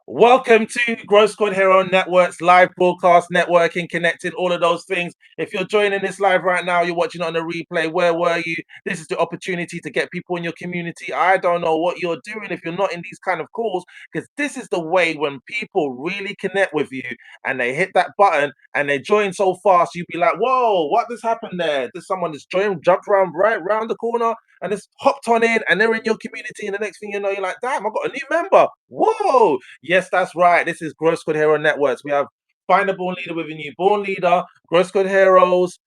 Welcome to Growth Squad Hero Network's live broadcast, networking, connected, all of those things. If you're joining this live right now, you're watching on the replay, where were you? This is the opportunity to get people in your community. I don't know what you're doing if you're not in these kind of calls, because this is the way when people really connect with you and they hit that button and they join so fast, you'd be like, whoa, what just happened there? There's someone that's joined, jumped around right round the corner and it's hopped on in and they're in your community. And the next thing you know, you're like, damn, I got a new member. Whoa. Yes, that's right. This is Growth Squad Hero Networks. We have Find a Born Leader with a New Born Leader, Growth Squad Heroes,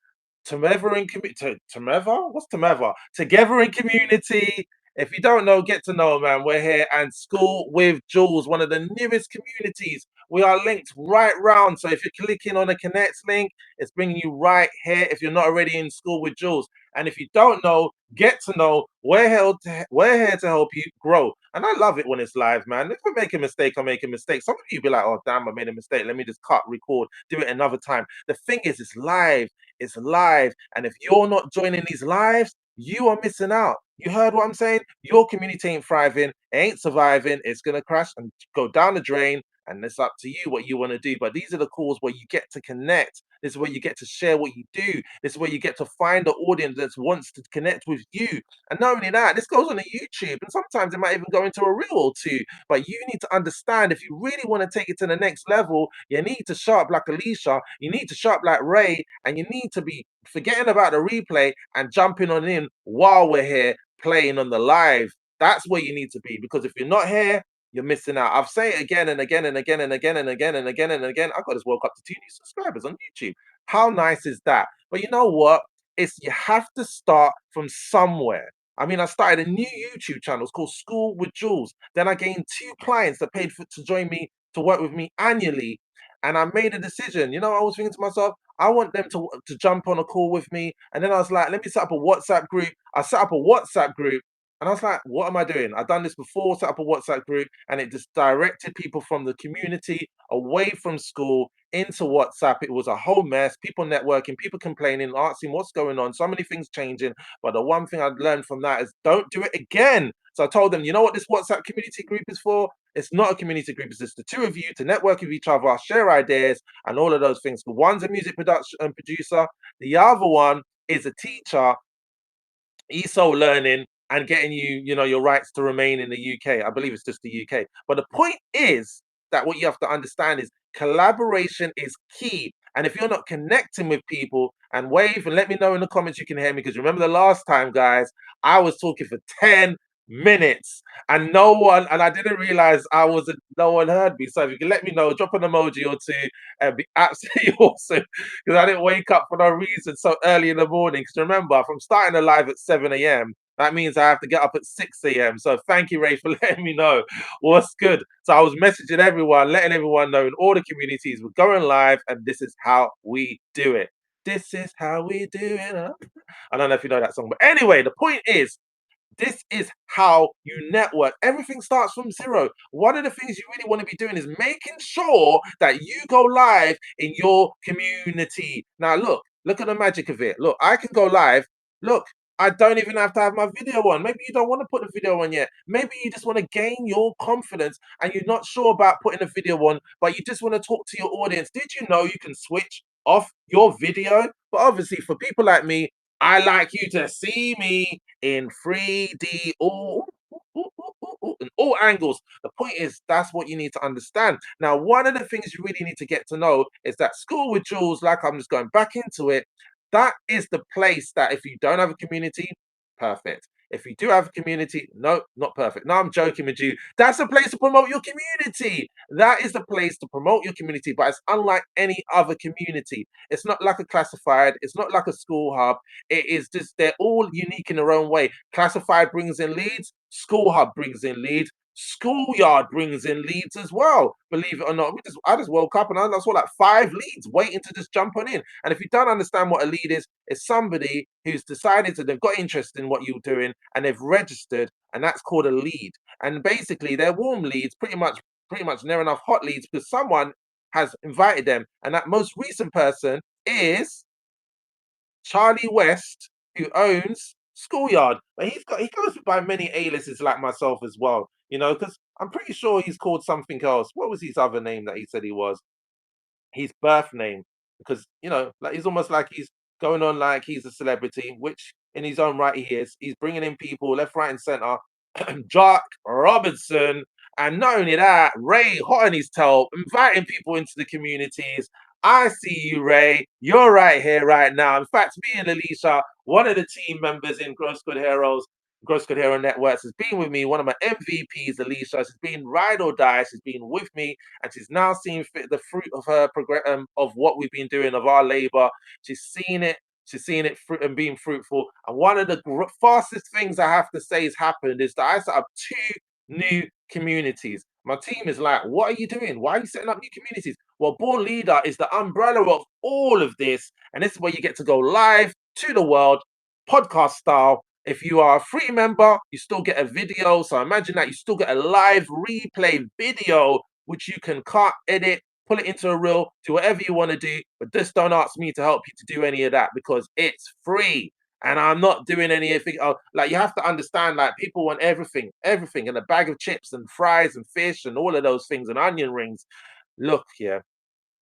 Together in community. Together? What's together? Together in community. If you don't know, get to know, man. We're here and School with Jules, one of the newest communities. We are linked right round. So if you're clicking on the connects link, it's bringing you right here. If you're not already in School with Jules, and if you don't know, get to know. We're here to help you grow. And I love it when it's live, man. If I make a mistake, I make a mistake. Some of you be like, oh damn, I made a mistake. Let me just cut, record, do it another time. The thing is, it's live. It's live. And if you're not joining these lives, you are missing out. You heard what I'm saying? Your community ain't thriving, ain't surviving. It's going to crash and go down the drain. And it's up to you what you want to do. But these are the calls where you get to connect. This is where you get to share what you do. This is where you get to find the audience that wants to connect with you. And not only that, this goes on a YouTube. And sometimes it might even go into a reel or two. But you need to understand, if you really want to take it to the next level, you need to show up like Alicia, you need to show up like Ray, and you need to be forgetting about the replay and jumping on in while we're here playing on the live. That's where you need to be, because if you're not here, you're missing out. I've said it again and again and again and again and again and again and again. I got just woke up to 2 new subscribers on YouTube. How nice is that? But you know what? It's you have to start from somewhere. I mean, I started a new YouTube channel. It's called School with Jules. Then I gained 2 clients that paid to join me to work with me annually. And I made a decision. I was thinking to myself, I want them to jump on a call with me. And then I was like, let me set up a WhatsApp group. I set up a WhatsApp group and I was like, what am I doing? I've done this before, set up a WhatsApp group, and it just directed people from the community away from school into WhatsApp. It was a whole mess. People networking, people complaining, asking what's going on, so many things changing. But the one thing I'd learned from that is don't do it again. So I told them, you know what this WhatsApp community group is for? It's not a community group, it's just the two of you to network with each other, share ideas, and all of those things. One's a music production and producer, the other one is a teacher, ESOL learning and getting your rights to remain in the UK. I believe it's just the UK. But the point is that what you have to understand is collaboration is key. And if you're not connecting with people, and wave and let me know in the comments you can hear me, because remember the last time, guys, I was talking for 10 minutes and I didn't realize no one heard me. So if you can let me know, drop an emoji or two, and be absolutely awesome, because I didn't wake up for no reason so early in the morning. Because remember, if I'm starting a live at 7 a.m., that means I have to get up at 6 a.m. So thank you, Ray, for letting me know what's good. So I was messaging everyone, letting everyone know in all the communities we're going live, and this is how we do it. This is how we do it. Huh? I don't know if you know that song, but anyway, the point is, this is how you network. Everything starts from zero. One of the things you really want to be doing is making sure that you go live in your community. Now, look at the magic of it. Look, I can go live. Look, I don't even have to have my video on. Maybe you don't want to put the video on yet. Maybe you just want to gain your confidence and you're not sure about putting a video on, but you just want to talk to your audience. Did you know you can switch off your video? But obviously, for people like me, I like you to see me in 3D, in all angles. The point is, that's what you need to understand. Now, one of the things you really need to get to know is that School with Jules, like I'm just going back into it, that is the place that if you don't have a community, perfect. If you do have a community, no, not perfect. No, I'm joking with you. That's the place to promote your community. That is the place to promote your community, but it's unlike any other community. It's not like a classified, it's not like a school hub. It is just, they're all unique in their own way. Classified brings in leads, School Hub brings in leads, Schoolyard brings in leads as well. Believe it or not, I just woke up and I saw like 5 leads waiting to just jump on in. And if you don't understand what a lead is, it's somebody who's decided that they've got interest in what you're doing and they've registered, and that's called a lead. And basically, they're warm leads, pretty much near enough hot leads, because someone has invited them, and that most recent person is Charlie West, who owns Schoolyard. But he goes by many aliases like myself as well. Because I'm pretty sure he's called something else. What was his other name that he said he was? His birth name, because like he's almost like he's going on like he's a celebrity, which in his own right he is. He's bringing in people left, right, and center. Jack Robinson, and not only that, Ray hot on his tail, inviting people into the communities. I see you, Ray. You're right here, right now. In fact, me and Alicia, one of the team members in Gross Good Heroes, Gross Good Hero Networks, has been with me. One of my MVPs, Alicia, has been ride or die. She's been with me, and she's now seeing the fruit of her of what we've been doing, of our labor. She's seen it. She's seeing it fruit and being fruitful. And one of the fastest things I have to say has happened is that I set up 2 new communities. My team is like, what are you doing? Why are you setting up new communities? Well, Born Leader is the umbrella of all of this. And this is where you get to go live to the world, podcast style. If you are a free member, you still get a video. So imagine that you still get a live replay video, which you can cut, edit, pull it into a reel, do whatever you want to do. But just don't ask me to help you to do any of that because it's free. And I'm not doing anything. Like, you have to understand, like, people want everything, everything, and a bag of chips and fries and fish and all of those things and onion rings. Look, yeah,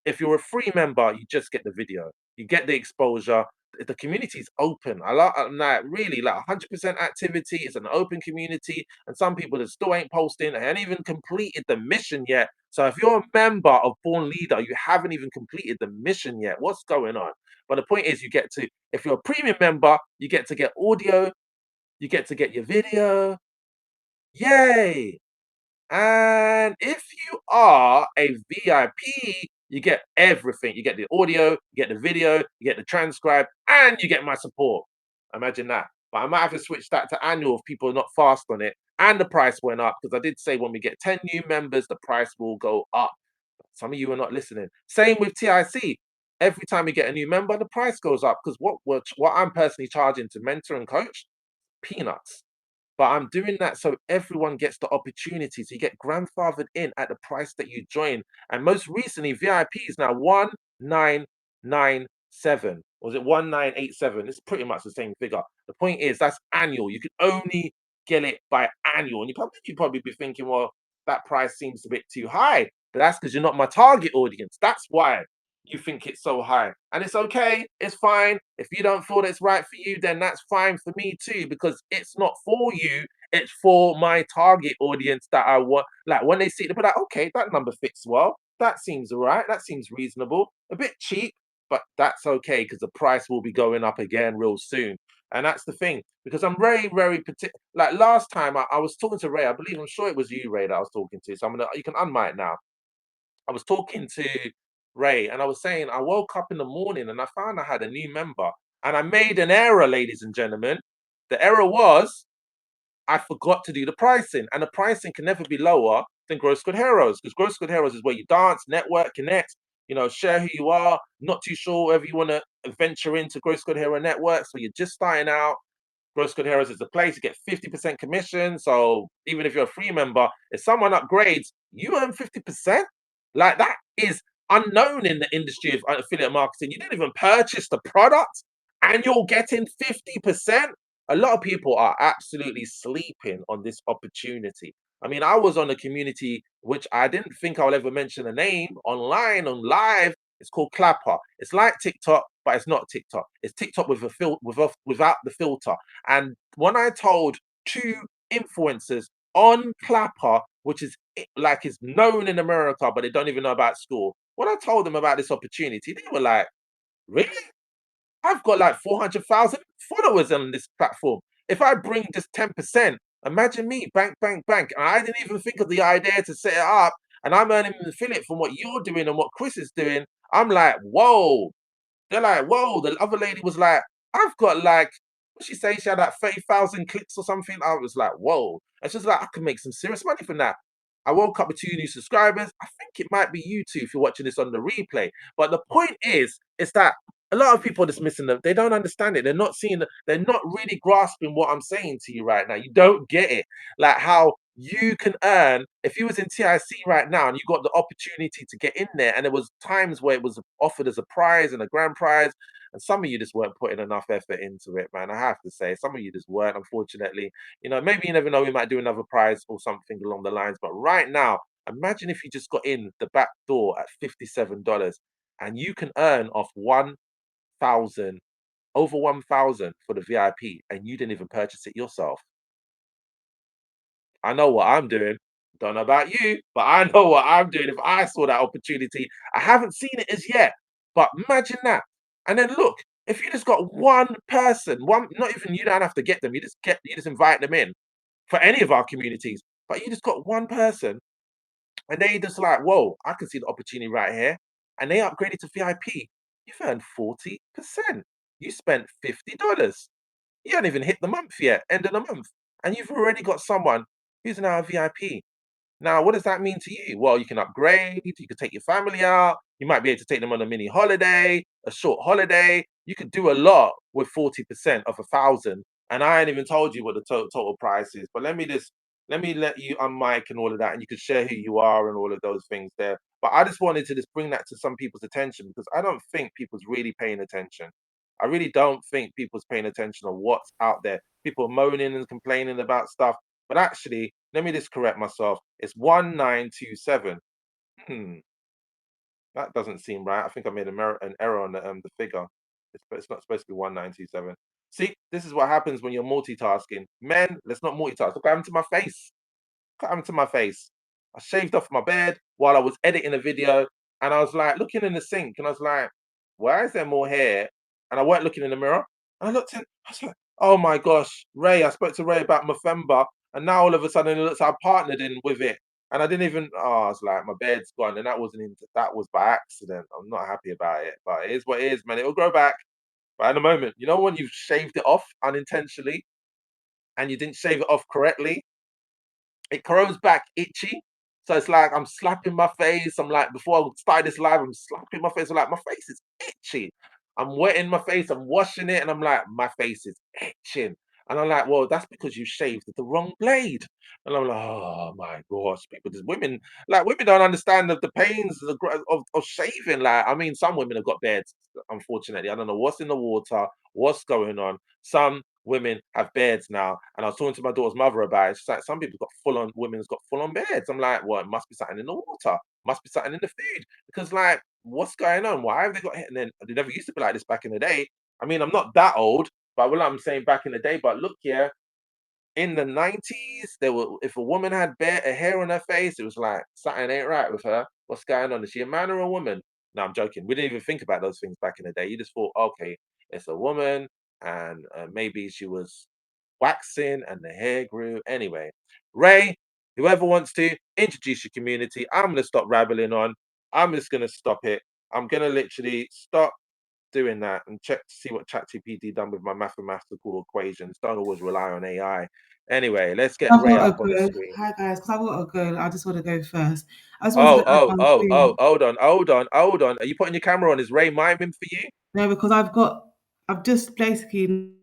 if you're a free member, you just get the video, you get the exposure. The community is open. I'm like, really, like 100% activity. It's an open community, and some people that still ain't posting and ain't even completed the mission yet. So if you're a member of Born Leader, you haven't even completed the mission yet. What's going on? But the point is, if you're a premium member, you get to get audio, you get to get your video. Yay! And if you are a VIP, you get everything. You get the audio, you get the video, you get the transcribe, and you get my support. Imagine that. But I might have to switch that to annual if people are not fast on it. And the price went up because I did say when we get 10 new members, the price will go up. Some of you are not listening. Same with TIC. Every time we get a new member, the price goes up because what I'm personally charging to mentor and coach, peanuts. But I'm doing that so everyone gets the opportunity. So you get grandfathered in at the price that you join. And most recently, VIP is now 1997. Or was it 1987? It's pretty much the same figure. The point is that's annual. You can only get it by annual. And you probably be thinking, well, that price seems a bit too high. But that's because you're not my target audience. That's why you think it's so high. And it's okay, it's fine. If you don't feel that it's right for you, then that's fine for me too, because it's not for you, it's for my target audience that I want. Like, when they see it, they'll be like, okay, that number fits well. That seems all right. That seems reasonable. A bit cheap, but that's okay because the price will be going up again real soon. And that's the thing, because I'm very, very particular. Like last time, I was talking to Ray. I'm sure it was you, Ray, that I was talking to. So you can unmic now. I was talking to Ray and I was saying I woke up in the morning and I found I had a new member and I made an error, ladies and gentlemen. The error was I forgot to do the pricing, and the pricing can never be lower than Gross Good Heroes, because Gross Good Heroes is where you dance, network, connect, share who you are. Not too sure whether you want to venture into Gross Good Hero networks, so you're just starting out. Gross Good Heroes is the place. You get 50% commission. So even if you're a free member, if someone upgrades, you earn 50%. Like, that is unknown in the industry of affiliate marketing. You didn't even purchase the product and you're getting 50%. A lot of people are absolutely sleeping on this opportunity. I mean, I was on a community which I didn't think I'll ever mention a name online, on live. It's called Clapper. It's like TikTok, but it's not TikTok. It's TikTok with without the filter. And when I told 2 influencers on Clapper, which is like is known in America, but they don't even know about Skool. When I told them about this opportunity, they were like, "Really? I've got like 400,000 followers on this platform. If I bring just 10%, imagine me, bank, bank, bank." And I didn't even think of the idea to set it up. And I'm earning an affiliate from what you're doing and what Chris is doing. I'm like, whoa. They're like, whoa. The other lady was like, I've got like, what she say? She had like 30,000 clicks or something. I was like, whoa. And she's like, I can make some serious money from that. I woke up with 2 new subscribers. I think it might be you two if you're watching this on the replay. But the point is that a lot of people are dismissing them. They don't understand it. They're not seeing it. They're not really grasping what I'm saying to you right now. You don't get it. Like how you can earn, if you was in TIC right now and you got the opportunity to get in there, and there was times where it was offered as a prize and a grand prize, and some of you just weren't putting enough effort into it, man. I have to say, some of you just weren't, unfortunately. Maybe you never know, we might do another prize or something along the lines. But right now, imagine if you just got in the back door at $57 and you can earn off 1,000, over 1,000 for the VIP, and you didn't even purchase it yourself. I know what I'm doing. Don't know about you, but I know what I'm doing if I saw that opportunity. I haven't seen it as yet, but imagine that. And then look, if you just got one person, one, not even, you don't have to get them, you just invite them in for any of our communities, but you just got one person and they just like, whoa, I can see the opportunity right here. And they upgraded to VIP. You've earned 40%. You spent $50. You haven't even hit the month yet, end of the month. And you've already got someone who's now a VIP. Now, what does that mean to you? Well, you can upgrade, you can take your family out, you might be able to take them on a mini holiday, a short holiday. You could do a lot with 40% of 1,000. And I ain't even told you what the total price is. But let me let you unmic and all of that, and you can share who you are and all of those things there. But I just wanted to just bring that to some people's attention because I don't think people's really paying attention. I really don't think people's paying attention on what's out there. People are moaning and complaining about stuff, but actually, let me just correct myself. It's 1927. Hmm, that doesn't seem right. I think I made an error on the figure. It's not supposed to be 1927. See, this is what happens when you're multitasking. Men, let's not multitask. Look what happened to my face. Look what happened to my face. I shaved off my beard while I was editing a video, and I was like looking in the sink, and I was like, why is there more hair? And I weren't looking in the mirror. And I looked in, I was like, oh my gosh, Ray, I spoke to Ray about Movember, and now all of a sudden it looks like I partnered in with it. And I didn't even, I was like, my beard's gone, and that was by accident. I'm not happy about it, but it is what it is, man. It will grow back. But at the moment, when you've shaved it off unintentionally and you didn't shave it off correctly, it grows back itchy. So it's like I'm slapping my face. I'm like, before I start this live, I'm slapping my face. I'm like, my face is itchy. I'm wetting my face, I'm washing it, and I'm like, my face is itching. And I'm like, well, that's because you shaved the wrong blade. And I'm like, oh my gosh, people, just women don't understand the pains of shaving. Like, I mean, some women have got beards, unfortunately. I don't know what's in the water, what's going on. Some women have beards now. And I was talking to my daughter's mother about it. She's like, some people got women's got full on beards. I'm like, well, it must be something in the water, must be something in the food. Because, like, what's going on? Why have they got hit? And then they never used to be like this back in the day. I mean, I'm not that old, but what I'm saying back in the day, but look here, in the 90s, there were if a woman had a hair on her face, it was like something ain't right with her. What's going on? Is she a man or a woman? No, I'm joking. We didn't even think about those things back in the day. You just thought, okay, it's a woman, and maybe she was waxing and the hair grew. Anyway, Ray, whoever wants to introduce your community, I'm gonna stop rambling on. I'm just gonna stop it. I'm gonna literally stop doing that and check to see what ChatGPT done with my mathematical equations. Don't always rely on AI. Anyway, let's get I've Ray got up to on the go. screen. Hi guys, 'cause I've got to go. I just want to go first. I just wanted Oh, to add oh, one oh, oh, thing. hold on. Are you putting your camera on? Is Ray miming for you? No, because I've just basically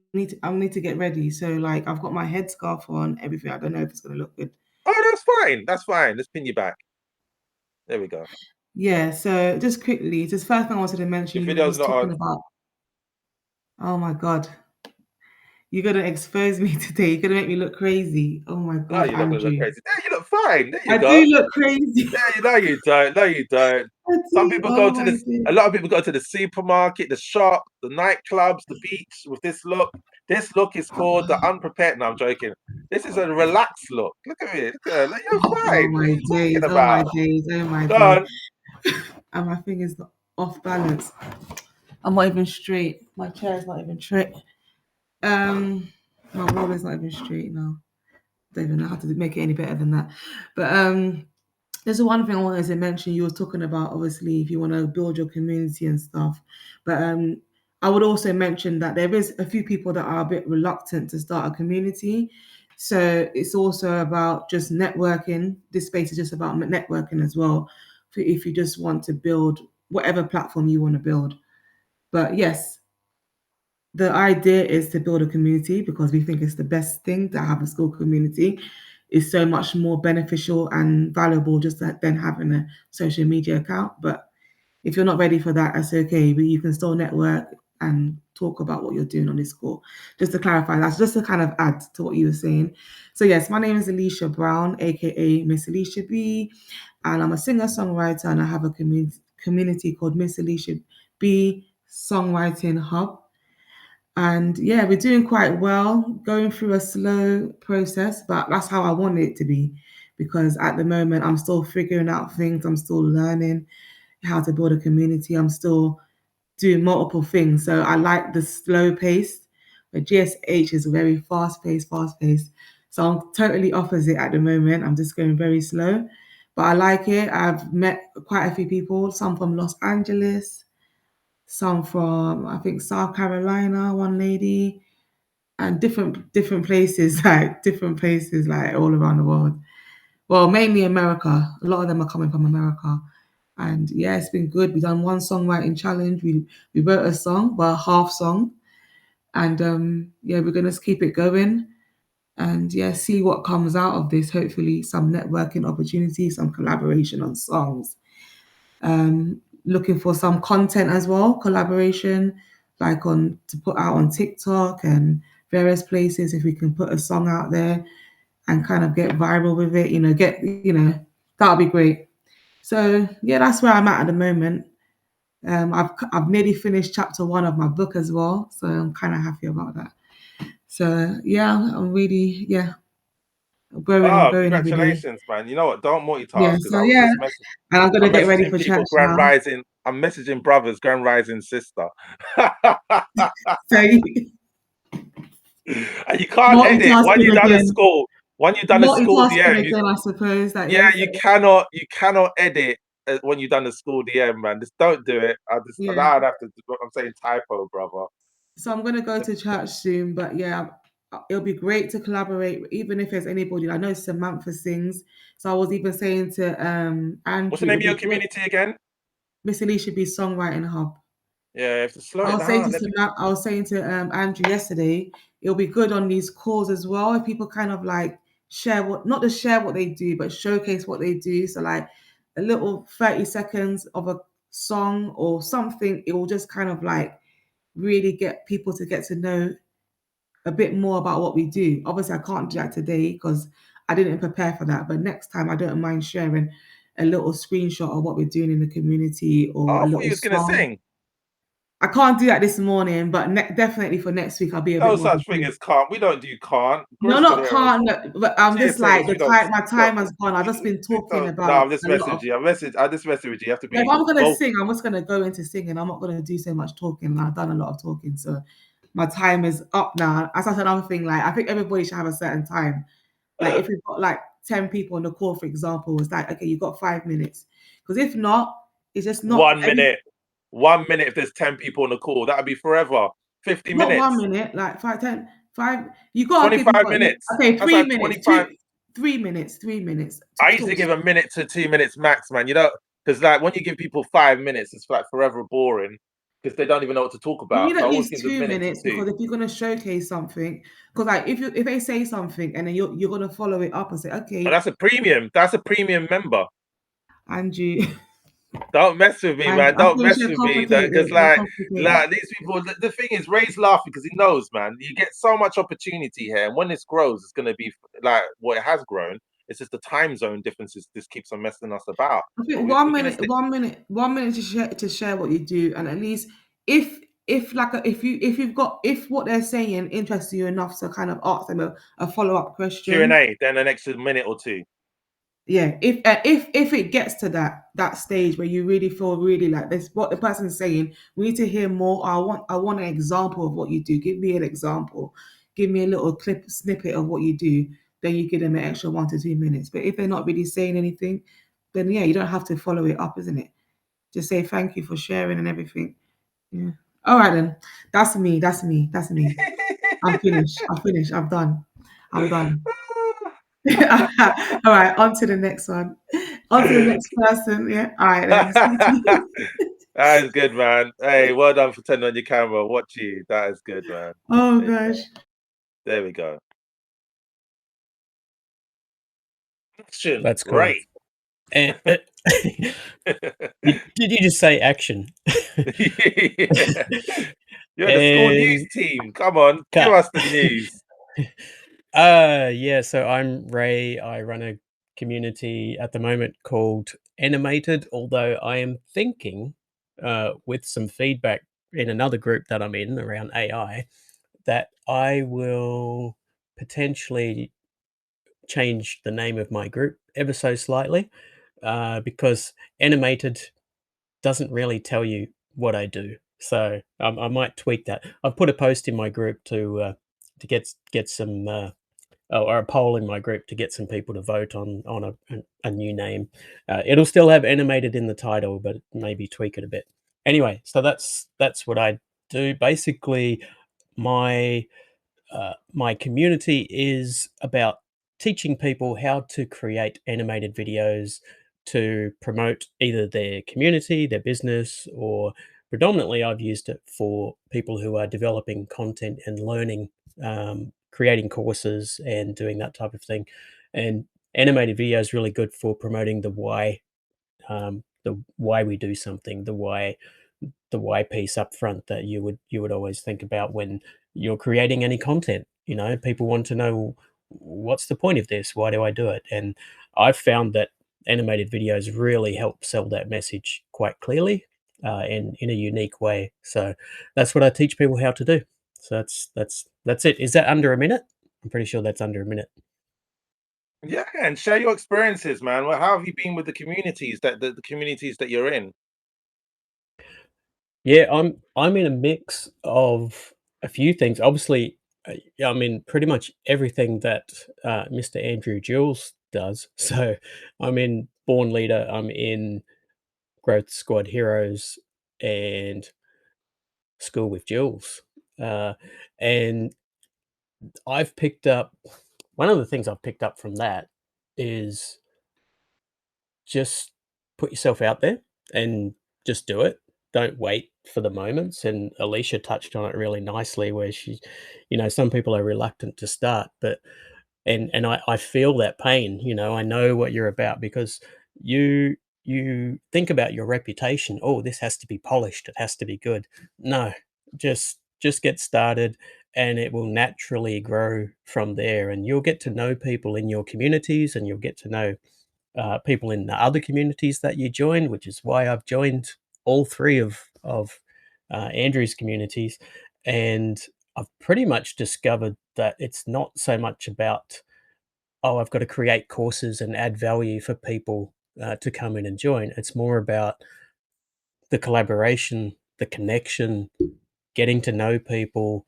I need to get ready. So like, I've got my headscarf on, everything. I don't know if it's gonna look good. Oh, that's fine. That's fine. Let's pin you back. There we go. Yeah. So just quickly, just first thing I wanted to mention, Your you video's was not talking on. about. Oh my God, you're gonna expose me today. You're gonna make me look crazy. Oh my No, God, you're not gonna look Andrew, crazy. There, you look fine. There you I go. do look crazy. Yeah, you know you don't. No, you don't. I Some do. people go Oh to my this. God. A lot of people go to the supermarket, the shop, the nightclubs, the beach with this look. This look is called the unprepared. No, I'm joking. This is a relaxed look. Look at me. Look at You're Oh fine. What are my you days. talking Oh my about? days. Oh my Go days. on. And my thing is off balance. I'm not even straight. My chair is not even straight. Um, my wall is not even straight now. Don't even know how to make it any better than that. But there's one thing I wanted to mention. You were talking about obviously if you want to build your community and stuff. But I would also mention that there is a few people that are a bit reluctant to start a community. So it's also about just networking. This space is just about networking as well. If you just want to build whatever platform you want to build. But yes, the idea is to build a community because we think it's the best thing to have a school community. is so much more beneficial and valuable just than having a social media account. But if you're not ready for that, that's okay. But you can still network and talk about what you're doing on this call. Just to clarify, that's just to kind of add to what you were saying. So yes, my name is Alicia Brown, aka Miss Alicia B, and I'm a singer-songwriter, and I have a community called Miss Alicia B Songwriting Hub. And yeah, we're doing quite well, going through a slow process, but that's how I want it to be. Because at the moment, I'm still figuring out things, I'm still learning how to build a community, I'm still doing multiple things. So I like the slow pace, but GSH is very fast paced, fast paced. So I'm totally opposite at the moment. I'm just going very slow, but I like it. I've met quite a few people, some from Los Angeles, some from I think South Carolina, one lady, and different places, like different places, like all around the world. Well, mainly America. A lot of them are coming from America. And yeah, it's been good. We done one songwriting challenge. We wrote a song, but a half song. And yeah, we're gonna keep it going and yeah, see what comes out of this. Hopefully some networking opportunities, some collaboration on songs. Looking for some content as well, collaboration, like on to put out on TikTok and various places if we can put a song out there and kind of get viral with it, that'll be great. So yeah, that's where I'm at the moment. I've nearly finished chapter 1 of my book as well, so I'm kind of happy about that. So yeah, I'm really I'm Oh, growing every day. congratulations, man. You know what? Don't multitask Yeah, because so I was yeah, just and I'm gonna I'm get ready messaging for church people, Grand now. Rising. I'm messaging brothers, Grand Rising sister. So And you can't edit when multitasking you done a again, school. When you done a school multitasking DM, again. I suppose that yeah, yes, you cannot edit when you done the school DM, man. Just don't do it. yeah. Now I'd have to. I'm saying typo, brother. So I'm gonna go to church soon, but yeah, it'll be great to collaborate, even if there's anybody. I know Samantha sings, so I was even saying to What's the Andrew, name it'll of your be great. community again? Miss Elise should be songwriting hub. Yeah, you have to slow it down. Let I was saying to Andrew yesterday, it'll be good on these calls as well if people kind of like share what, not just share what they do, but showcase what they do. So like a little 30 seconds of a song or something, it will just kind of like really get people to get to know a bit more about what we do. Obviously, I can't do that today because I didn't prepare for that. But next time, I don't mind sharing a little screenshot of what we're doing in the community or Oh, a I thought little you was gonna song. sing. I can't do that this morning, but definitely for next week, I'll be a bit No more such thing prepared. as can't. We don't do can't. No, Gross not Cordero. can't, but I'm just like GSH. the We don't. time. My Don't. time has gone. I've just been talking Don't. No, about I'm just a lot of. messaging you. I just message you. You have to If be I'm gonna vocal. sing, I'm just gonna go into singing. I'm not gonna do so much talking. I've done a lot of talking, so my time is up now. As I said, another thing, like I think everybody should have a certain time. Like if we've got like 10 people on the call, for example, it's like okay, you've got 5 minutes. Because if not, it's just not 1 minute. 1 minute if there's 10 people on the call. That would be forever. 50 not one minutes. minute, like 5, 10, 5. You gotta give me 25 what? minutes. Okay, That's three like minutes, 25. 3 minutes, 3 minutes to I used to talk. give a minute to 2 minutes max, man. You know, because like when you give people 5 minutes, it's like forever boring because they don't even know what to talk You about. need So I at always least give them a two minute to minutes two. because if you're gonna showcase something, because like if they say something and then you're gonna follow it up and say, And okay, that's a premium. That's a premium member. Angie, Don't mess with me, man. I Don't think mess you're with me. Because complicated. You're complicated. like these people, the thing is, Ray's laughing because he knows, man. You get so much opportunity here, and when this grows, it's going to be like what it has grown. It's just the time zone differences just keeps on messing us about. I But think we're gonna stick. 1 minute to share what you do, and at least if like if you've got if what they're saying interests you enough to kind of ask them a follow up Q and question. A, then an extra minute or two. Yeah, if it gets to that stage where you really feel really like this, what the person's saying, we need to hear more. I want an example of what you do. Give me an example. Give me a little clip snippet of what you do. Then you give them an extra 1 to 2 minutes. But if they're not really saying anything, then yeah, you don't have to follow it up, isn't it? Just say thank you for sharing and everything. Yeah. All right then. That's me. That's me. That's me. I'm finished. I'm finished. I'm done. I'm done. All right, on to the next one. On to the next person. Yeah. All right then. That is good, man. Hey, well done for turning on your camera. Watch you. That is good, man. Oh There you go. gosh. There we go. Action. That's cool. Great. And did you just say action? Yeah. You're the school news And team. Come on, give cut. us the news. Yeah, so I'm Ray. I run a community at the moment called Animated, although I am thinking, with some feedback in another group that I'm in around AI, that I will potentially change the name of my group ever so slightly, because Animated doesn't really tell you what I do. So I might tweak that. I've put a post in my group to get some or a poll in my group to get some people to vote on a new name. It'll still have animated in the title, but maybe tweak it a bit. Anyway, so that's what I do. Basically, my my community is about teaching people how to create animated videos to promote either their community, their business, or predominantly I've used it for people who are developing content and learning, creating courses and doing that type of thing. And animated video is really good for promoting the why we do something, the why piece up front that you would always think about when you're creating any content. You know, people want to know, what's the point of this? Why do I do it? And I've found that animated videos really help sell that message quite clearly, and in a unique way. So that's what I teach people how to do. So that's it. Is that under a minute? I'm pretty sure that's under a minute. Yeah, and share your experiences, man. Well, how have you been with the communities that you're in? Yeah, I'm in a mix of a few things. Obviously, yeah, I'm in pretty much everything that Mr. Andrew Jules does. So I'm in Born Leader, I'm in Growth Squad Heroes, and School with Jules. Uh, and I've picked up one of the things I've picked up from that is just put yourself out there and just do it. Don't wait for the moments. And Alicia touched on it really nicely, where some people are reluctant to start, but and I feel that pain. I know what you're about, because you you think about your reputation. Oh, this has to be polished. It has to be good. No, just get started, and it will naturally grow from there. And you'll get to know people in your communities, and you'll get to know people in the other communities that you join, which is why I've joined all three of Andrew's communities, and I've pretty much discovered that it's not so much about, oh, I've got to create courses and add value for people to come in and join. It's more about the collaboration, the connection, getting to know people,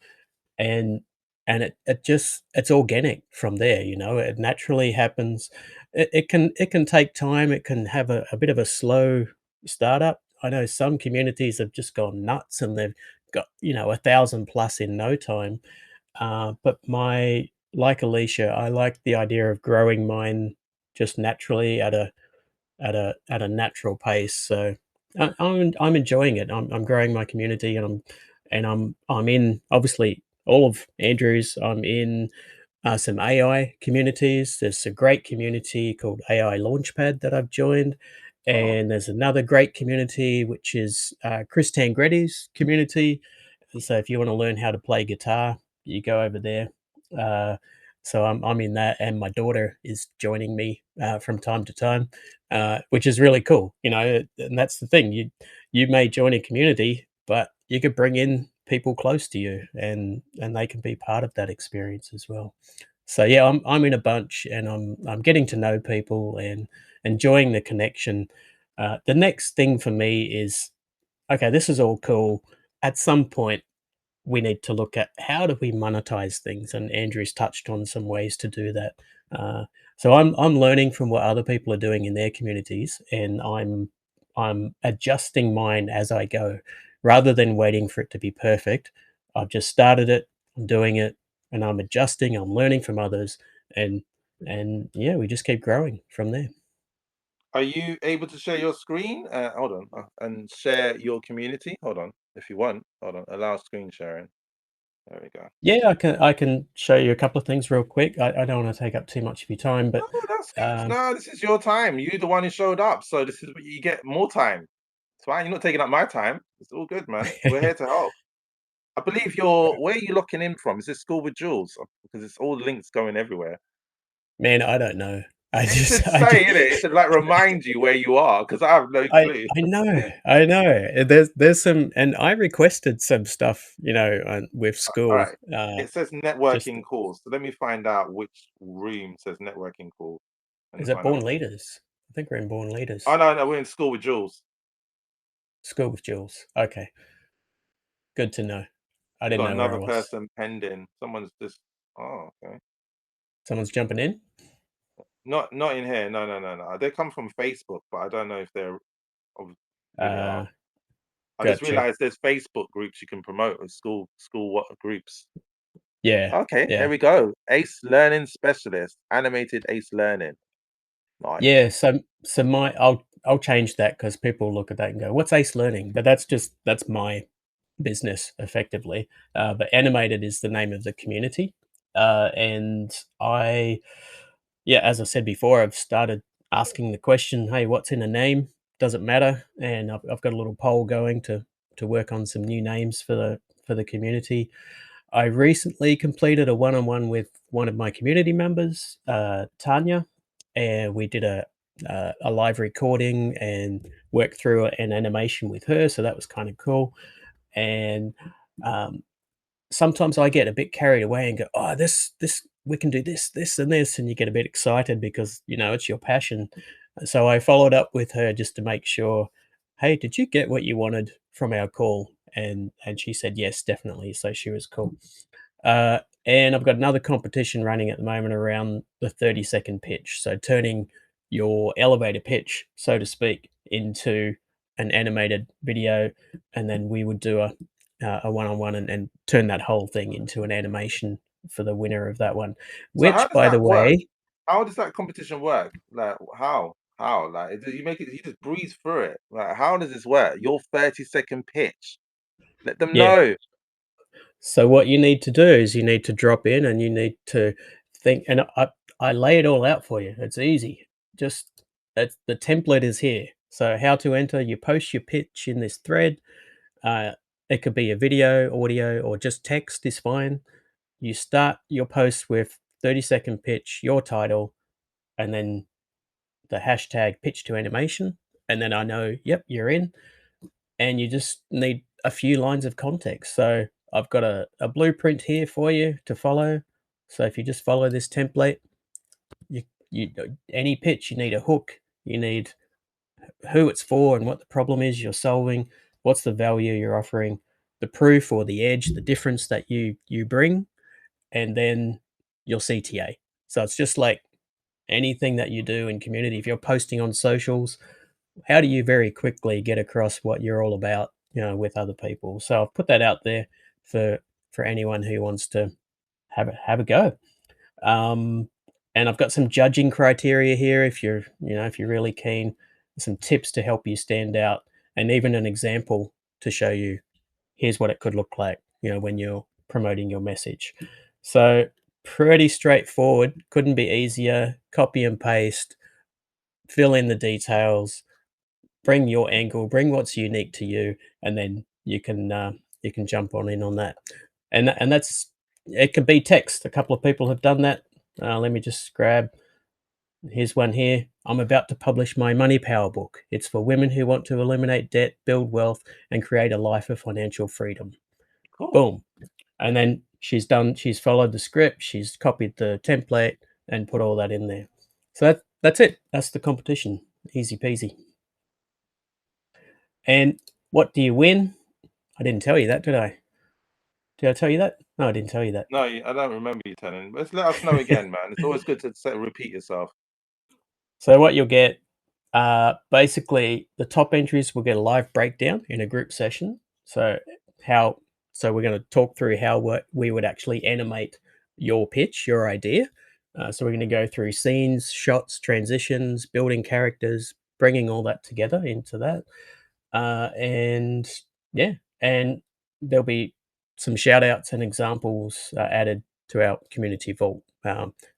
and it's organic from there. It naturally happens. It can take time. It can have a bit of a slow startup. I know some communities have just gone nuts, and they've got 1,000 plus in no time. But my like Alicia, I like the idea of growing mine just naturally at a natural pace. So I'm enjoying it. I'm growing my community, and I'm in, obviously, all of Andrew's. I'm in some AI communities. There's a great community called AI Launchpad that I've joined, Oh, and there's another great community which is Chris Tangretti's community. So if you want to learn how to play guitar, you go over there. Uh, so I'm in that, and my daughter is joining me from time to time, which is really cool. And that's the thing. You may join a community, but you could bring in people close to you, and they can be part of that experience as well. So yeah, I'm in a bunch, and I'm getting to know people and enjoying the connection. The next thing for me is, okay, this is all cool. At some point, we need to look at, how do we monetize things, and Andrew's touched on some ways to do that. Uh, so I'm learning from what other people are doing in their communities, and I'm adjusting mine as I go, rather than waiting for it to be perfect. I've just started it, I'm doing it, and I'm adjusting. I'm learning from others, and yeah, we just keep growing from there. are you able to share your screen? Hold on, and share your community. Hold on, if you want. Hold on, allow screen sharing. There we go. Yeah, I can show you a couple of things real quick. I don't want to take up too much of your time, but No, that's good. No, this is your time. You're the one who showed up, so this is what you get more time. It's fine. You're not taking up my time. It's all good, man. We're here to help. I believe you're. Where are you looking in from? Is this School with Jules? Because it's all links going everywhere. man, I don't know. I It just should I say, just innit? It should like remind you where you are, because I have no clue. I know. There's some, and I requested some stuff, with All school. right. It says Just networking calls. So let me find out which room says networking call. Let me is it find out Born which. Leaders? I think we're in Born Oh Leaders. no, no, we're in School with Jules. School with Jules. Okay, good to know. I We didn't got know where I another was. person pending. Someone's just. Oh, okay. Someone's jumping in. Not in here. No, no, no, no. They come from Facebook, but I don't know if they're of who they are. Uh, I just gotcha. realized there's Facebook groups you can promote as school what groups. Yeah, Okay, yeah. here we go. Ace Learning Specialist, animated Ace Learning. Nice. Yeah, so I'll change that because people look at that and go, "What's Ace Learning?" But that's my business effectively. But animated is the name of the community, and yeah, as I said before, I've started asking the question, "Hey, what's in a name? Does it matter?" And I've got a little poll going to work on some new names for the community. I recently completed a one-on-one with one of my community members, Tanya, and we did a live recording and worked through an animation with her. So that was kind of cool. And um, sometimes I get a bit carried away and go, "Oh, this we can do this, and this," and you get a bit excited because it's your passion. So I followed up with her just to make sure, "Hey, did you get what you wanted from our call?" And she said yes, definitely. So she was cool. And I've got another competition running at the moment around the 30-second pitch. So turning your elevator pitch, so to speak, into an animated video, and then we would do a one-on-one and turn that whole thing into an animation for the winner of that one. So how Which, does by the that work? way, How does that competition work? Like how? How? Like you make it? You just breeze through it. Like how does this work? Your 30-second pitch. Let them yeah. know. So what you need to do is you need to drop in and you need to think, and I lay it all out for you. It's easy. Just the template is here. So how to enter, you post your pitch in this thread. Uh, it could be a video, audio, or just text is fine. You start your post with 30-second pitch, your title, and then the hashtag pitch to animation. And then I know, yep, you're in. And you just need a few lines of context. So I've got a blueprint here for you to follow. So if you just follow this template, you you any pitch, you need a hook, you need who it's for and what the problem is you're solving, what's the value you're offering, the proof or the edge, the difference that you bring, and then your CTA. So it's just like anything that you do in community. If you're posting on socials, how do you very quickly get across what you're all about, with other people? So I've put that out there for anyone who wants to have a go. Um, and I've got some judging criteria here if you're really keen, some tips to help you stand out, and even an example to show you here's what it could look like, when you're promoting your message. So pretty straightforward, couldn't be easier. Copy and paste, fill in the details, bring your angle, bring what's unique to you, and then you can jump on in on that. And that's it. Can be text. A couple of people have done that. Let me just grab. Here's one here. I'm about to publish my Money Power book. It's for women who want to eliminate debt, build wealth, and create a life of financial freedom. Cool. Boom. And then she's followed the script, she's copied the template and put all that in there. So that's it. That's the competition. Easy peasy. And what do you win? I didn't tell you that, did I? Did I tell you that? No, I didn't tell you that. No, I don't remember you telling. Let's let us know again, man. It's always good to repeat yourself. So what you'll get, basically, the top entries will get a live breakdown in a group session. So how? So we're going to talk through how we would actually animate your pitch, your idea. So we're going to go through scenes, shots, transitions, building characters, bringing all that together into that, and yeah, and there'll be some shout outs and examples added to our community vault.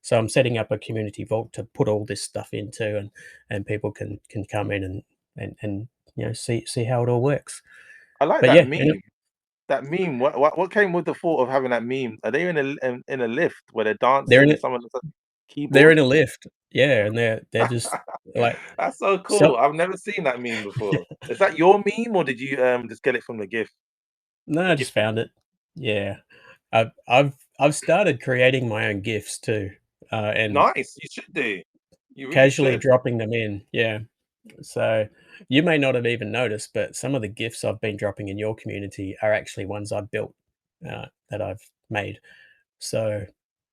So I'm setting up a community vault to put all this stuff into, and people can come in and see how it all works. I like But that yeah, meme. That meme. What came with the thought of having that meme? Are they in a lift where they're they're dancing in and it. someone has a They're keyboard? in a lift. Yeah, and they're just like That's so so. cool. I've never seen that meme before. Is that your meme or did you just get it from No, the I just gifting? found it. Yeah, I've started creating my own gifts too, and Nice. You should do. You really casually should. dropping them in. Yeah, so you may not have even noticed, but some of the gifts I've been dropping in your community are actually ones I built that I've made. So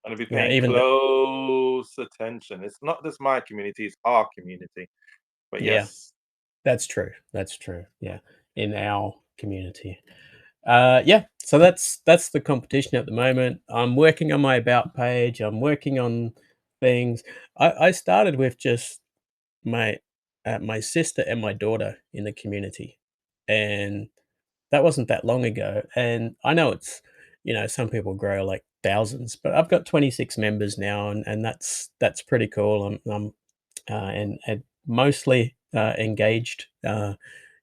I'm gonna be yeah, paying even the, close attention. It's not just my community, it's our community. But yeah, yes, that's true. That's true. Yeah, in our community. Yeah, so that's the competition at the moment. I'm working on my about page. I'm working on things. I started with just my my sister and my daughter in the community, and that wasn't that long ago. And I know it's some people grow like thousands, but I've got 26 members now, and that's pretty cool. I'm and mostly engaged.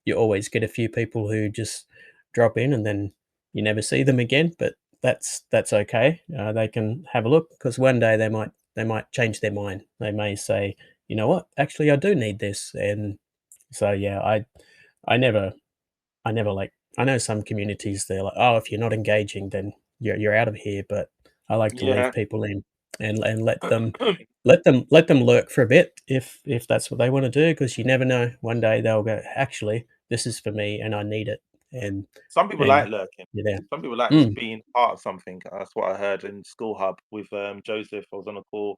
You always get a few people who just drop in and then you never see them again, but that's okay. They can have a look because one day they might change their mind. They may say, you know what, actually I do need this, and so yeah, I never I never like. I know some communities they're like, oh, if you're not engaging, then you're out of here. But I like to leave yeah. people in and let them lurk for a bit if that's what they want to do, because you never know. One day they'll go, actually, this is for me and I need it. And Some people like and lurking. you're there. Some people like just Mm, being part of something. That's what I heard in School Hub with Joseph. I was on a call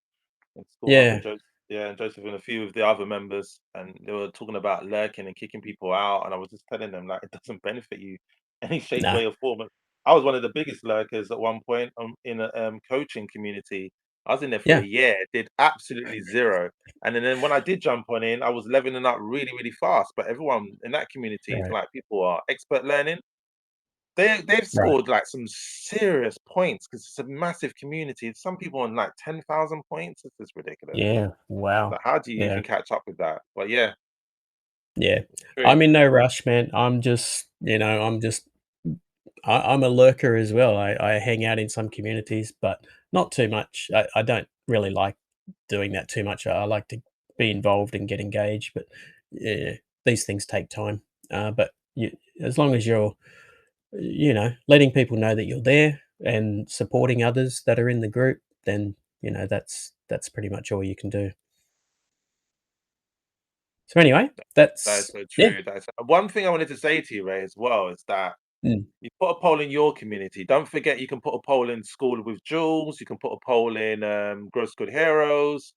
in School Hub with yeah, Joseph. Yeah, and Joseph and a few of the other members, and they were talking about lurking and kicking people out. And I was just telling them like it doesn't benefit you any shape, nah, way, or form. I was one of the biggest lurkers at one point in a coaching community. I was in there for a yeah, year, did absolutely zero. And then when I did jump on in, I was leveling up really, really fast. But everyone in that community is right, like people are expert learning. They've right, scored like some serious points because it's a massive community. Some people on like 10,000 points. This is ridiculous. yeah, Like, wow, how do you yeah. even catch up with that? But yeah, Yeah, great. I'm in no rush, man. I'm a lurker as well. I hang out in some communities, but not too much. I don't really like doing that too much. I like to be involved and get engaged, but yeah, these things take time. But as long as you're, letting people know that you're there and supporting others that are in the group, then that's pretty much all you can do. So anyway, That is that's so yeah. true. That's one thing I wanted to say to you, Ray, as well, is that Mm, you put a poll in your community. Don't forget you can put a poll in School with Jules, you can put a poll in Gross Good Heroes,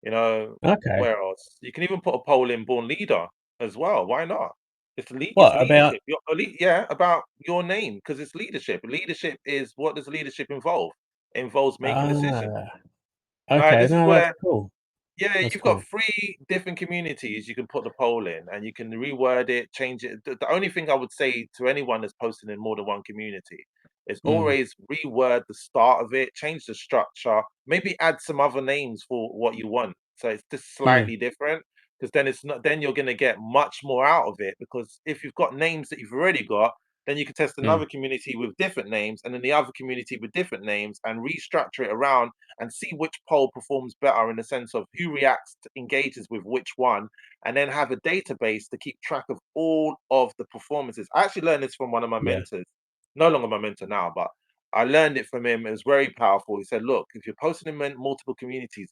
you know, okay. where else? You can even put a poll in Born Leader as well. Why not? It's What about leadership. Yeah, about your name because it's leadership. Leadership is what does leadership involve? It involves making decisions. ah, Like okay, this is no, that's where cool. yeah, That's you've got cool. 3 different communities you can put the poll in, and you can reword it, change it. The only thing I would say to anyone that's posting in more than one community is Mm, always reword the start of it, change the structure, maybe add some other names for what you want. So it's just mm, slightly different, because then it's not then you're gonna get much more out of it, because if you've got names that you've already got, then you can test mm, another community with different names, and then the other community with different names, and restructure it around and see which poll performs better in the sense of who reacts, engages with which one, and then have a database to keep track of all of the performances. I actually learned this from one of my yeah, mentors, no longer my mentor now, but I learned it from him. It was very powerful. He said, look, if you're posting in multiple communities,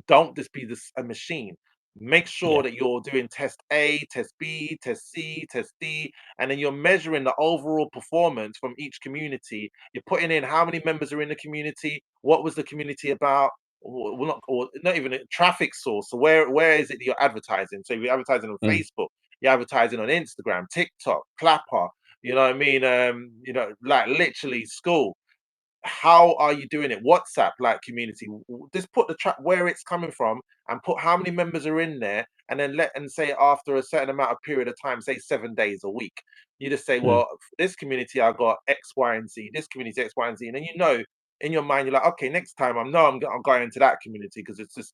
don't just be this a machine. Make sure yeah, that you're doing test A, test B, test C, test D, and then you're measuring the overall performance from each community. You're putting in how many members are in the community, what was the community about, or not even a traffic source. So where is it that you're advertising? So if you're advertising on mm, Facebook, you're advertising on Instagram, TikTok, Clapper. You know what I mean? Like literally School. How are you doing it? WhatsApp like community. Just put the track where it's coming from and put how many members are in there, and then say after a certain amount of period of time, say 7 days a week, you just say, Mm. well, for this community I got X, Y, and Z. This community X, Y, and Z, and then in your mind you're like, okay, next time I'm going into that community because it's just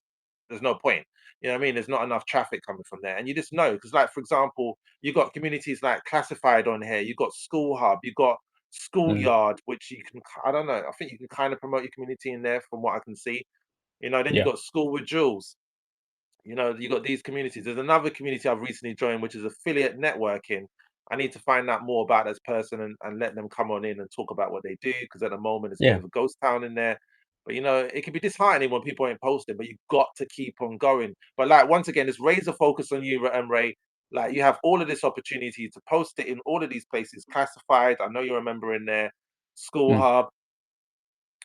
there's no point. You know what I mean? There's not enough traffic coming from there, and you just know because, like for example, you got communities like classified on here. You got School Hub. You got Mm. Schoolyard, which you can. I don't know. I think you can kind of promote your community in there, from what I can see. Then you Yeah. got School with Jules. You got these communities. There's another community I've recently joined, which is affiliate networking. I need to find out more about this person and let them come on in and talk about what they do, because at the moment it's a bit Yeah. of a ghost town in there. But it can be disheartening when people ain't posting, but you've got to keep on going. But like once again, just raise the focus on you, Ray. Like you have all of this opportunity to post it in all of these places, classified. I know you're a member in there, School Mm.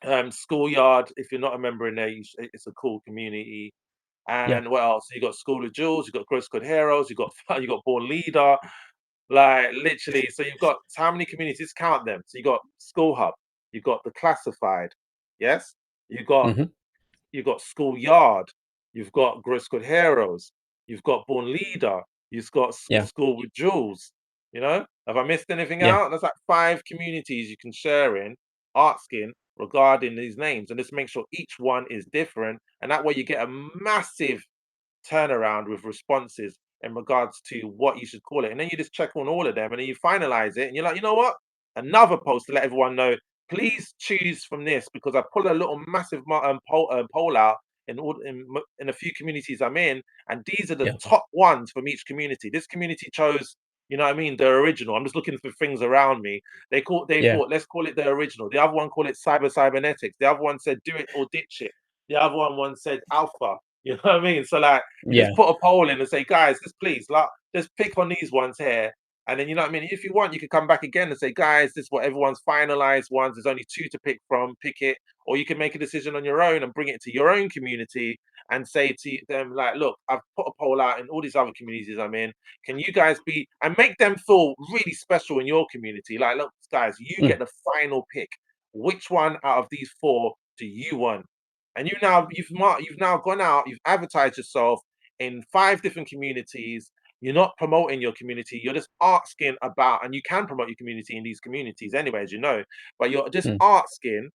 Hub, Schoolyard. If you're not a member in there, it's a cool community. Yeah. And what else? You got School of Jewels, you got Gross Good Heroes, you got you got Born Leader, like literally. So you've got how many communities? Count them. So you got School Hub, you got the Classified, yes. You got Mhm. Schoolyard, you've got Gross Good Heroes, you've got Born Leader, you've got Yeah. School with Jewels. Have I missed anything Yeah. out? There's like 5 communities you can share in asking regarding these names, and just make sure each one is different, and that way you get a massive turnaround with responses in regards to what you should call it. And then you just check on all of them and then you finalize it. And you're like, you know what? Another post to let everyone know, please choose from this, because I put a little massive poll out in a few communities I'm in. And these are the Yeah. top ones from each community. This community chose, you know what I mean, the original. I'm just looking for things around me. They Yeah. thought, let's call it the original. The other one called it cybernetics. The other one said do it or ditch it. The other one said alpha. You know what I mean? So like you just Yeah. put a poll in and say, guys, just please, like, just pick on these ones here. And then you know what I mean? If you want, you can come back again and say, guys, this is what everyone's finalized ones. There's only 2 to pick from, pick it. Or you can make a decision on your own and bring it to your own community and say to them, like, look, I've put a poll out in all these other communities I'm in. Can you guys and make them feel really special in your community? Like, look, guys, you Mm. get the final pick. Which one out of these 4 do you want? And you've now gone out, you've advertised yourself in 5 different communities. You're not promoting your community, you're just asking about, and you can promote your community in these communities anyway, as you know, but you're just Mm. asking,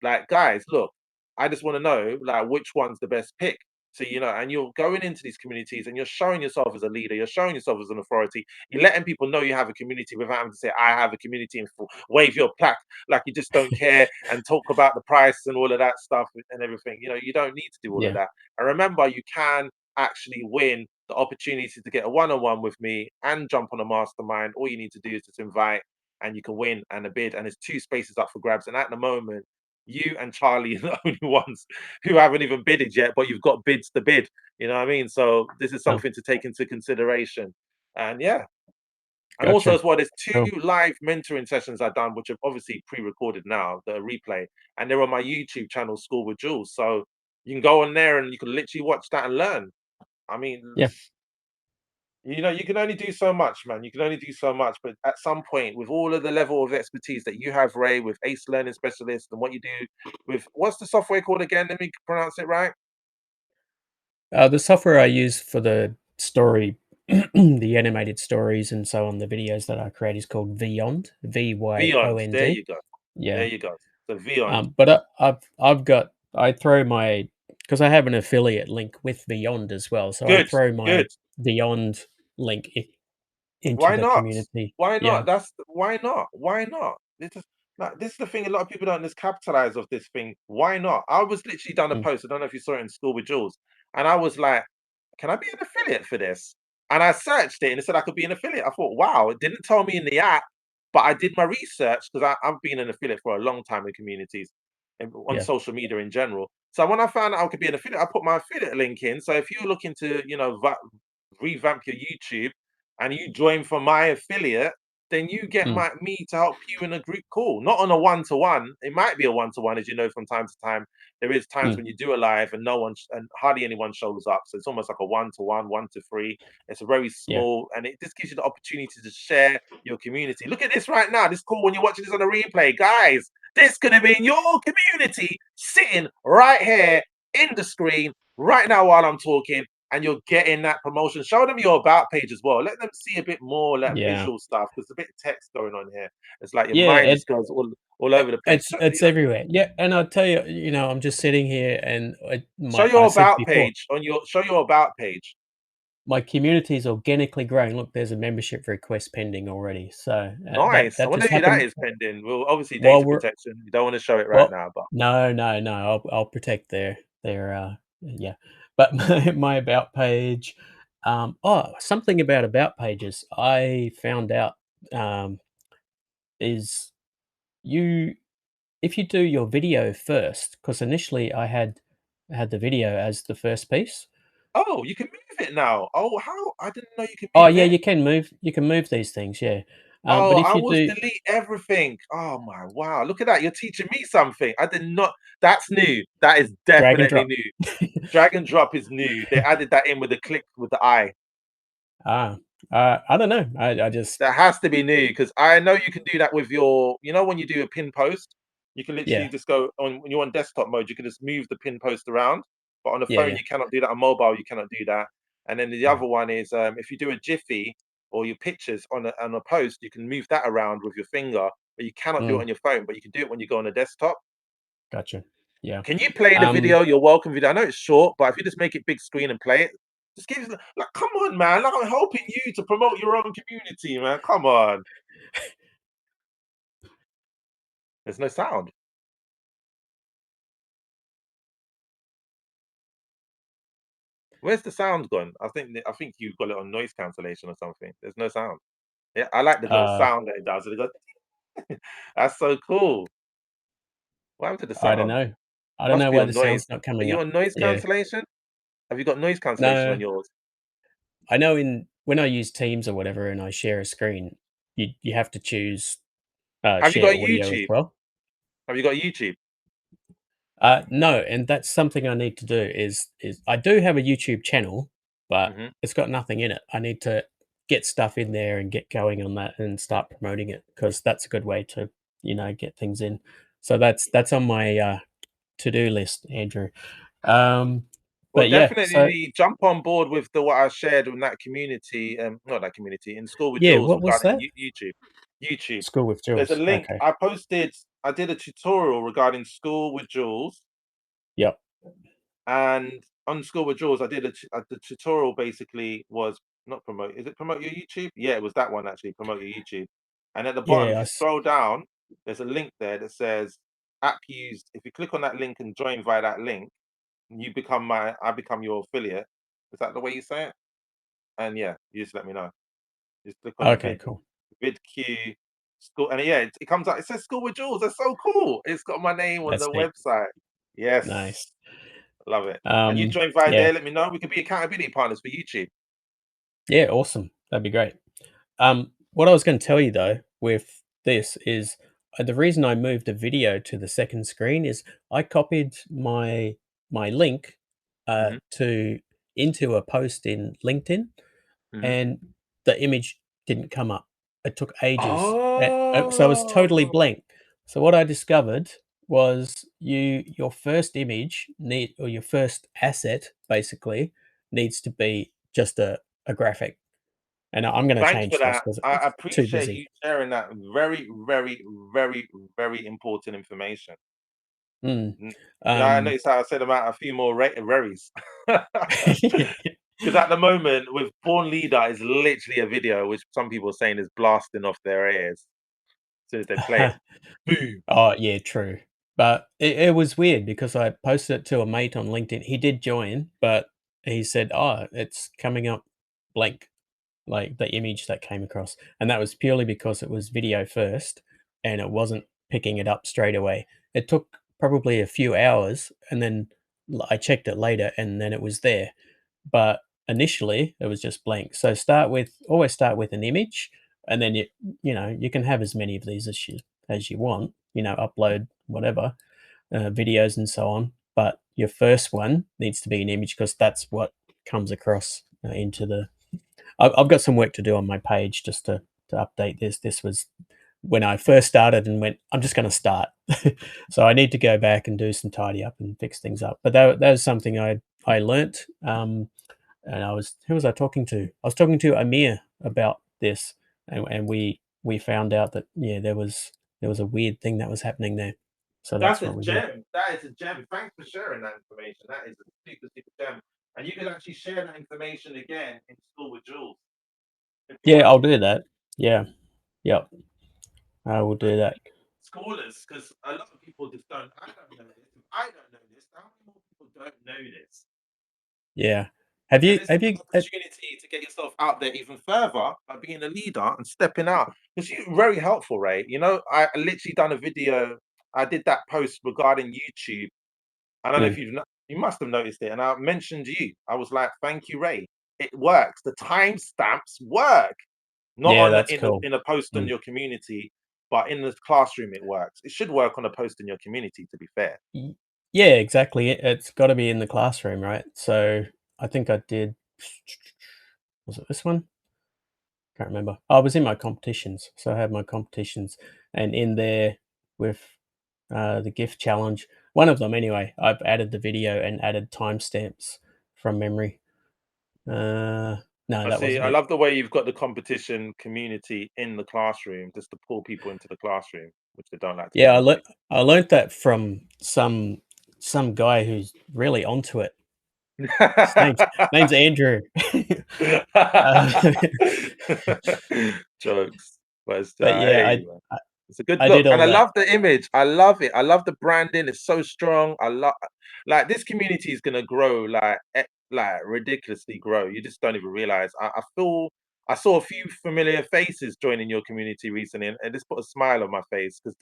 like, guys, look, I just want to know, like, which one's the best pick. So, and you're going into these communities and you're showing yourself as a leader, you're showing yourself as an authority, you're letting people know you have a community without having to say, I have a community, and wave your plaque like you just don't care and talk about the price and all of that stuff and everything. You don't need to do all of Yeah. that. And remember, you can actually win the opportunity to get a one-on-one with me and jump on a mastermind. All you need to do is just invite, and you can win and a bid, and there's 2 spaces up for grabs. And at the moment, you and Charlie are the only ones who haven't even bidded yet, but you've got bids to bid. You know what I mean? So this is Oh, something to take into consideration. And yeah. And also gotcha. as well, there's 2 Cool. live mentoring sessions I've done, which are obviously pre-recorded now, the replay, and they're on my YouTube channel, School with Jules. So you can go on there and you can literally watch that and learn. I mean, Yeah. you can only do so much, man. You can only do so much. But at some point, with all of the level of expertise that you have, Ray, with ACE Learning Specialist and what you do with, what's the software called again? Let me pronounce it right. The software I use for the story, the animated stories and so on, the videos that I create is called Vyond, Vyond. There Vyond. you go. There Yeah. you go. So Vyond. But I throw my because I have an affiliate link with Vyond as well, so I Good. throw my Good. Vyond link into Why the not? community. Why Yeah. not? Why not? Why not? This is the thing. A lot of people don't just capitalize off this thing. Why not? I was literally done a Mm. post. I don't know if you saw it in School with Jules, and I was like, "Can I be an affiliate for this?" And I searched it, and it said I could be an affiliate. I thought, "Wow!" It didn't tell me in the app, but I did my research because I've been an affiliate for a long time in communities and on Yeah. social media in general. So when I found out I could be an affiliate, I put my affiliate link in. So if you're looking to, revamp your YouTube and you join for my affiliate, then you get Mm. me to help you in a group call, not on a one-to-one. It might be a one-to-one, as you know, from time to time. There is times Mm. when you do a live and no one and hardly anyone shows up. So it's almost like a one-to-one, 1-to-3. It's a very Yeah. small, and it just gives you the opportunity to share your community. Look at this right now. This call when you're watching this on a replay, guys. This could have been your community sitting right here in the screen right now while I'm talking, and you're getting that promotion. Show them your about page as well. Let them see a bit more like Yeah. visual stuff because there's a bit of text going on here. It's like your Yeah, mind just goes all over the place. it's everywhere. Yeah, and I'll tell you, I'm just sitting here and Show I your said about before, page show your about page. my community is organically growing. Look, there's a membership request pending already. So Nice. I that wonder just who that happened is pending. Well, obviously while data we're protection. You don't want to show it right well. now, but No, no, no. I'll protect their yeah. But my about page. Something about pages. I found out is you if you do your video first, because initially I had the video as the first piece. oh, you can move it now. Oh, how? I didn't know you can Oh move yeah, it. you can move these things, yeah. Oh, But I if you was do delete everything. Oh my wow. Look at that. You're teaching me something. I did not that's new. That is drag and definitely drop. new. Drag and drop is new. They added that in with the click with the eye. Ah, I don't know. I just That has to be new because I know you can do that with your, when you do a pin post, you can literally yeah, just go on when you're on desktop mode, you can just move the pin post around. But on the yeah, phone, yeah. you cannot do that. On mobile, you cannot do that. And then the Mm, other one is if you do a jiffy or your pictures on a post, you can move that around with your finger, but you cannot do it mm, on your phone. But you can do it when you go on a desktop. gotcha. Yeah. Can you play the Um, video, your welcome video? I know it's short, but if you just make it big screen and play it, just give it like, come on, man! Like, I'm helping you to promote your own community, man. Come on. There's no sound. Where's the sound gone? I think you've got it on noise cancellation or something. There's no sound. Yeah, I like the little uh, sound that it does. It goes, that's so cool. What happened to the I don't sound? know. I don't Must know be why on the noise. sound's not Are coming you up. on noise Yeah. cancellation? Have you got noise cancellation on No, yours? I know when I use Teams or whatever and I share a screen, you have to choose Have you share got audio as YouTube? well. Have you got YouTube? No, and that's something I need to do is I do have a YouTube channel, but Hmm. it's got nothing in it. I need to get stuff in there and get going on that and start promoting it because that's a good way to, get things in. So that's on my to-do list, Andrew. Um, Well, but yeah, so definitely jump on board with what I shared in that community, not that community, in School with yeah, Jules what was regarding that? YouTube. YouTube. School with There's a Jules. link Okay. I posted. I did a tutorial regarding School with Jules, Yep. and on School with Jules, I did the tutorial. Basically, was not promote. Is it promote your YouTube? Yeah, it was that one actually. Promote your YouTube. And at the bottom, Yeah, if you scroll down, there's a link there that says app used. If you click on that link and join via that link, I become your affiliate. Is that the way you say it? And yeah, you just let me know. Just click on okay, cool. VidQ school, and yeah, it comes out. It says School with Jules. That's so cool. It's got my name on That's the neat. website. Yes, Nice. love it. And you join via Yeah. there. Let me know. We can be accountability partners for YouTube. Yeah, awesome. That'd be great. What I was going to tell you though with this is the reason I moved a video to the second screen is I copied my link Hmm. to into a post in LinkedIn, Hmm. and the image didn't come up. It took ages, so it was totally Oh, blank. So what I discovered was your first image or your first asset basically needs to be just a graphic, and I'm going to thanks for change this that. because I it's too appreciate busy. you sharing that. Very, very, very, very important information. Mm. Yeah, I Um, noticed how I said about a few more Rarys. Because at the moment, with Born Leader is literally a video which some people are saying is blasting off their ears as soon as they play it. Boom. oh yeah, true. But it was weird because I posted it to a mate on LinkedIn. He did join, but he said, "Oh, it's coming up blank." Like the image that came across. And that was purely because it was video first and it wasn't picking it up straight away. It took probably a few hours and then I checked it later and then it was there. But initially it was just blank. So always start with an image, and then you can have as many of these as you want, upload whatever, videos and so on. But your first one needs to be an image because that's what comes across into the I've got some work to do on my page just to update this. This was when I first started and went, I'm just going to start. So I need to go back and do some tidy up and fix things up. But that was something I learnt. and who was I talking to? I was talking to Amir about this, and we found out that there was a weird thing that was happening there. So That's that's a what we did. gem. That is a gem. Thanks for sharing that information. That is a super, super gem. And you can actually share that information again in School with Jules if you Yeah, want I'll to. do that. Yeah, yep, I will do that. Schoolers, because a lot of people just don't. I don't know this. If I don't know this, how many more people don't know this? Yeah. Have And you this is have the you? opportunity to get yourself out there even further by being a leader and stepping out. Because you're very helpful, Ray. You know, I literally done a video. I did that post regarding YouTube. I don't know if Mm, you must have noticed it, and I mentioned you. I was like, "Thank you, Ray. It works. The timestamps work. Not yeah, on that's cool. in a post on Mm. your community, but in the classroom it works. It should work on a post in your community. To be fair, Y- Yeah, exactly. It's got to be in the classroom, right? So I think I did. Was it this one? Can't remember. I was in my competitions, so I had my competitions, and in there with the gift challenge, one of them anyway. I've added the video and added timestamps from memory. No, I that see. wasn't I it. love the way you've got the competition community in the classroom, just to pull people into the classroom, which they don't like to Yeah, do anyway. I learned that from some guy who's really onto it. His name's Andrew. uh, Jokes, but it's, but yeah, hey, man, it's a good I did look, and all I that. love the image. I love it. I love the branding. It's so strong. I love, like, this community is gonna grow like ridiculously grow. You just don't even realize. I feel I saw a few familiar faces joining your community recently, and this put a smile on my face because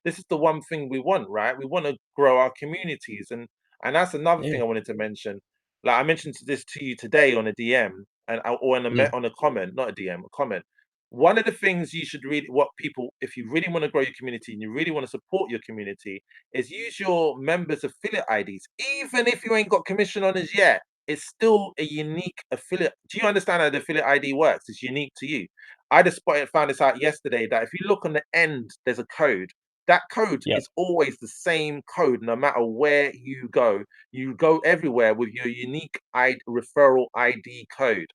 this is the one thing we want, right? We want to grow our communities, and that's another thing Yeah. I wanted to mention. Like I mentioned this to you today on a DM or Mm, on a comment, not a DM, a comment. One of the things you should really, what people, if you really want to grow your community and you really want to support your community, is use your members' affiliate IDs. Even if you ain't got commission on us yet, it's still a unique affiliate. Do you understand how the affiliate ID works? It's unique to you. I just found this out yesterday that if you look on the end, there's a code. That code yep. is always the same code, no matter where you go. You go everywhere with your unique referral ID code.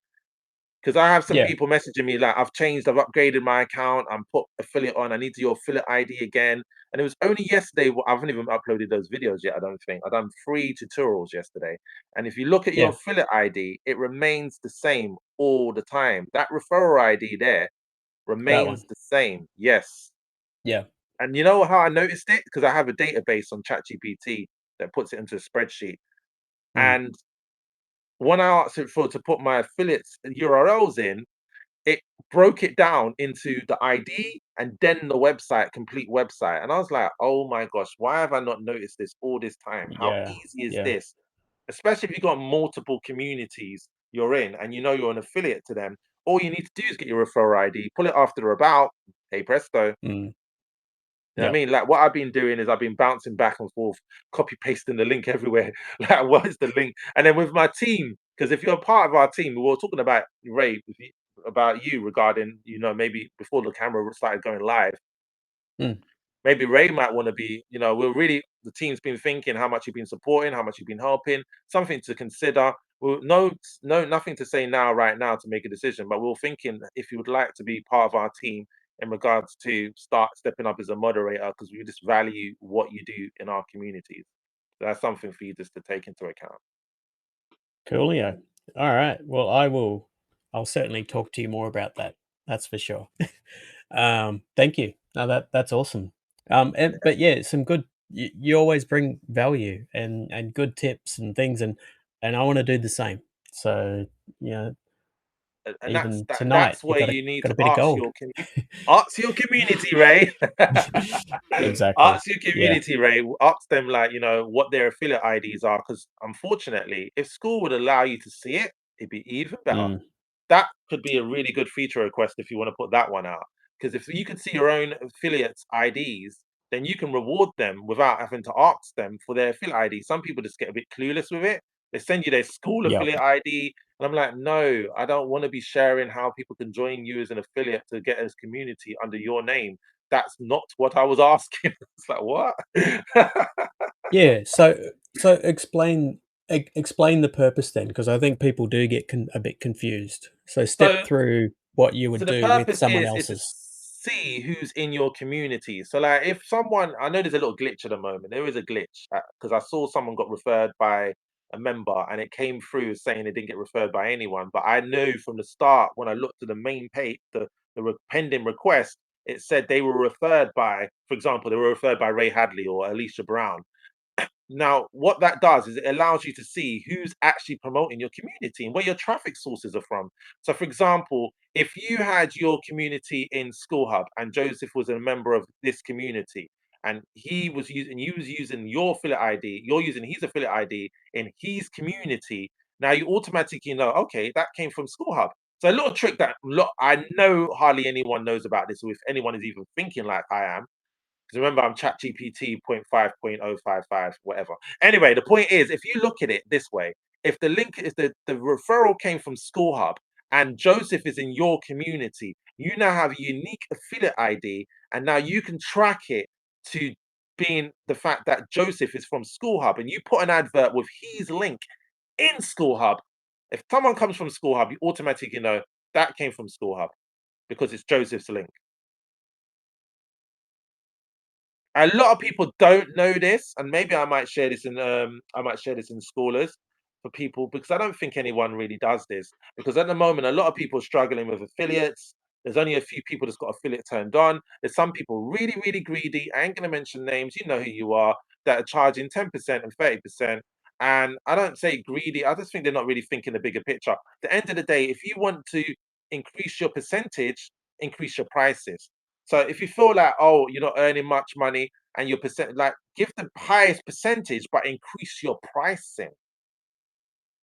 Because I have some Yeah. people messaging me like, I've changed, I've upgraded my account, I'm put affiliate on, I need your affiliate ID again. And it was only yesterday, I haven't even uploaded those videos yet, I don't think. I done 3 tutorials yesterday. And if you look at your Yeah. affiliate ID, it remains the same all the time. That referral ID there That one. remains the same. Yes. Yeah. And you know how I noticed it? Because I have a database on ChatGPT that puts it into a spreadsheet. Mm, And when I asked it for to put my affiliates URLs in, it broke it down into the ID and then the website, complete website. And I was like, oh my gosh, why have I not noticed this all this time? How yeah. easy is Yeah. this? Especially if you've got multiple communities you're in and you know you're an affiliate to them. All you need to do is get your referral ID, pull it after the about, hey presto. Mm, You know what I yep. mean? Like what I've been doing is I've been bouncing back and forth, copy pasting the link everywhere. Like, what is the link? And then with my team, because if you're a part of our team, we were talking about Ray, about you regarding, maybe before the camera started going live, Mm, maybe Ray might want to be, we're really, the team's been thinking how much you've been supporting, how much you've been helping, something to consider. Well, no, nothing to say now, right now, to make a decision. But we're thinking if you would like to be part of our team in regards to start stepping up as a moderator, because we just value what you do in our communities. So that's something for you just to take into account. coolio. All right. Well, I'll certainly talk to you more about that. That's for sure. Thank you. No, that's awesome. But yeah, some good. You always bring value and good tips and things, and I want to do the same. So you know, And even tonight, that's you where you need got to a bit of gold. ask your community, Ray. Exactly. Ask your Yeah. community, Ray. Ask them, like, what their affiliate IDs are, because unfortunately, if school would allow you to see it, it'd be even better. Mm, That could be a really good feature request if you want to put that one out. Because if you can see your own affiliates IDs, then you can reward them without having to ask them for their affiliate ID. Some people just get a bit clueless with it. They send you their school yep. affiliate ID, and I'm like, no, I don't want to be sharing how people can join you as an affiliate to get as community under your name. That's not what I was asking. It's like, what? Yeah. So explain. explain the purpose then, because I think people do get a bit confused. So step So through what you So would the do with purpose someone is to else's. see who's in your community. So like if someone, I know there's a little glitch at the moment. There is a glitch because I saw someone got referred by a member and it came through saying they didn't get referred by anyone. But I knew from the start when I looked at the main page, the pending request, it said they were referred by, for example, they were referred by Ray Hadley or Alicia Brown. Now, what that does is it allows you to see who's actually promoting your community and where your traffic sources are from. So, for example, if you had your community in School Hub and Joseph was a member of this community and he was using your affiliate ID, you're using his affiliate ID in his community, now you automatically know, okay, that came from School Hub. So a little trick that I know hardly anyone knows about this, or if anyone is even thinking like I am, because remember, I'm ChatGPT 0.5.055, whatever. Anyway, the point is, if you look at it this way, if the referral came from School Hub and Joseph is in your community, you now have a unique affiliate ID, and now you can track it to being the fact that Joseph is from School Hub, and you put an advert with his link in School Hub. If someone comes from School Hub, you automatically know that came from School Hub because it's Joseph's link. A lot of people don't know this, and maybe I might share this in scholars for people because I don't think anyone really does this. Because at the moment, a lot of people are struggling with affiliates. There's only a few people that's got affiliate turned on. There's some people really, really greedy. I ain't gonna mention names, you know who you are, that are charging 10% and 30%. And I don't say greedy, I just think they're not really thinking the bigger picture. At the end of the day, if you want to increase your percentage, increase your prices. So if you feel like, oh, you're not earning much money and your percent, like give the highest percentage, but increase your pricing.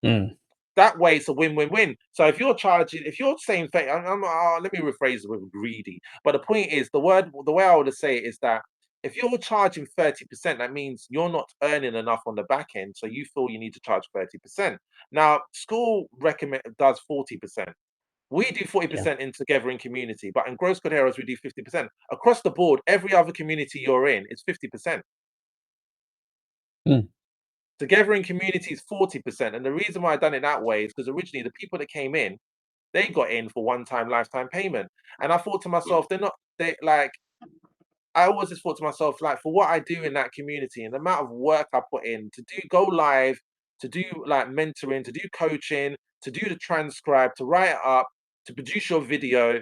Mm. That way, it's a win-win-win. So if you're charging, if you're saying, let me rephrase it with greedy. But the point is, the way I would say it is that if you're charging 30%, that means you're not earning enough on the back end, so you feel you need to charge 30%. Now, Skool does 40%. We do Yeah. 40% in Together in Community, but in Gross Code Heroes, we do 50%. Across the board, every other community you're in is 50%. Mm. Together in Community is 40%. And the reason why I done it that way is because originally the people that came in, they got in for one-time lifetime payment. And I thought to myself, I always just thought to myself, like, for what I do in that community and the amount of work I put in to go live, to do like mentoring, to do coaching, to do the transcribe, to write it up, to produce your video,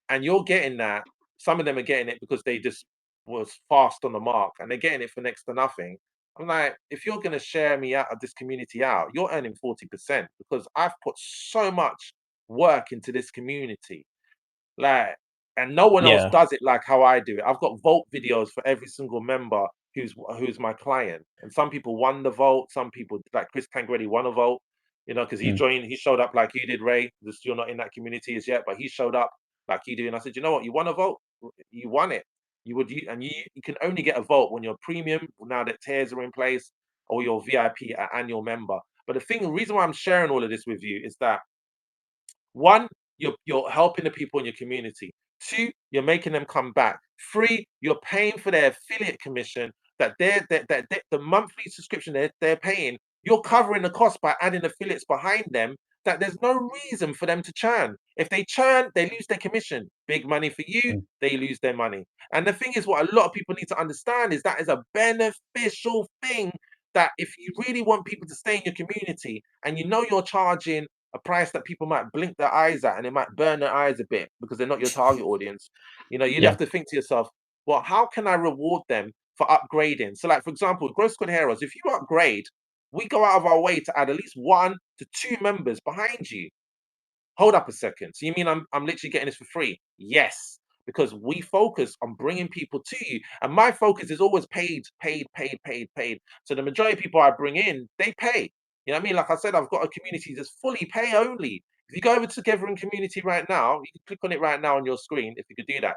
and you're getting that. Some of them are getting it because they just was fast on the mark and they're getting it for next to nothing. I'm like, if you're going to share me out of this community out, you're earning 40% because I've put so much work into this community. Like, and no one else Yeah. does it like how I do it. I've got vote videos for every single member who's my client. And some people won the vote, some people like Chris Tangredi won a vote, because Mm. he showed up like you did, Ray. Just you're not in that community as yet, but he showed up like you do. And I said, you know what, you won a vote, you won it. You can only get a vote when you're premium, now that tiers are in place, or you're VIP annual member. But the reason why I'm sharing all of this with you is that one, you're helping the people in your community. Two, you're making them come back. Three, you're paying for their affiliate commission the monthly subscription they're paying. You're covering the cost by adding affiliates behind them. That there's no reason for them to churn. If they churn, they lose their commission. Big money for you, Mm. they lose their money. And the thing is, what a lot of people need to understand is that is a beneficial thing. That if you really want people to stay in your community and you know you're charging a price that people might blink their eyes at and it might burn their eyes a bit because they're not your target audience. You'd Yeah. have to think to yourself, well, how can I reward them for upgrading? So, like, for example, Growth Squad Heroes, if you upgrade, we go out of our way to add at least 1 to 2 members behind you. Hold up a second. So you mean I'm literally getting this for free? Yes, because we focus on bringing people to you, and my focus is always paid, paid, paid, paid, paid. So the majority of people I bring in, they pay. You know what I mean? Like I said, I've got a community that's fully pay only. If you go over to Together in Community right now, you can click on it right now on your screen. If you could do that,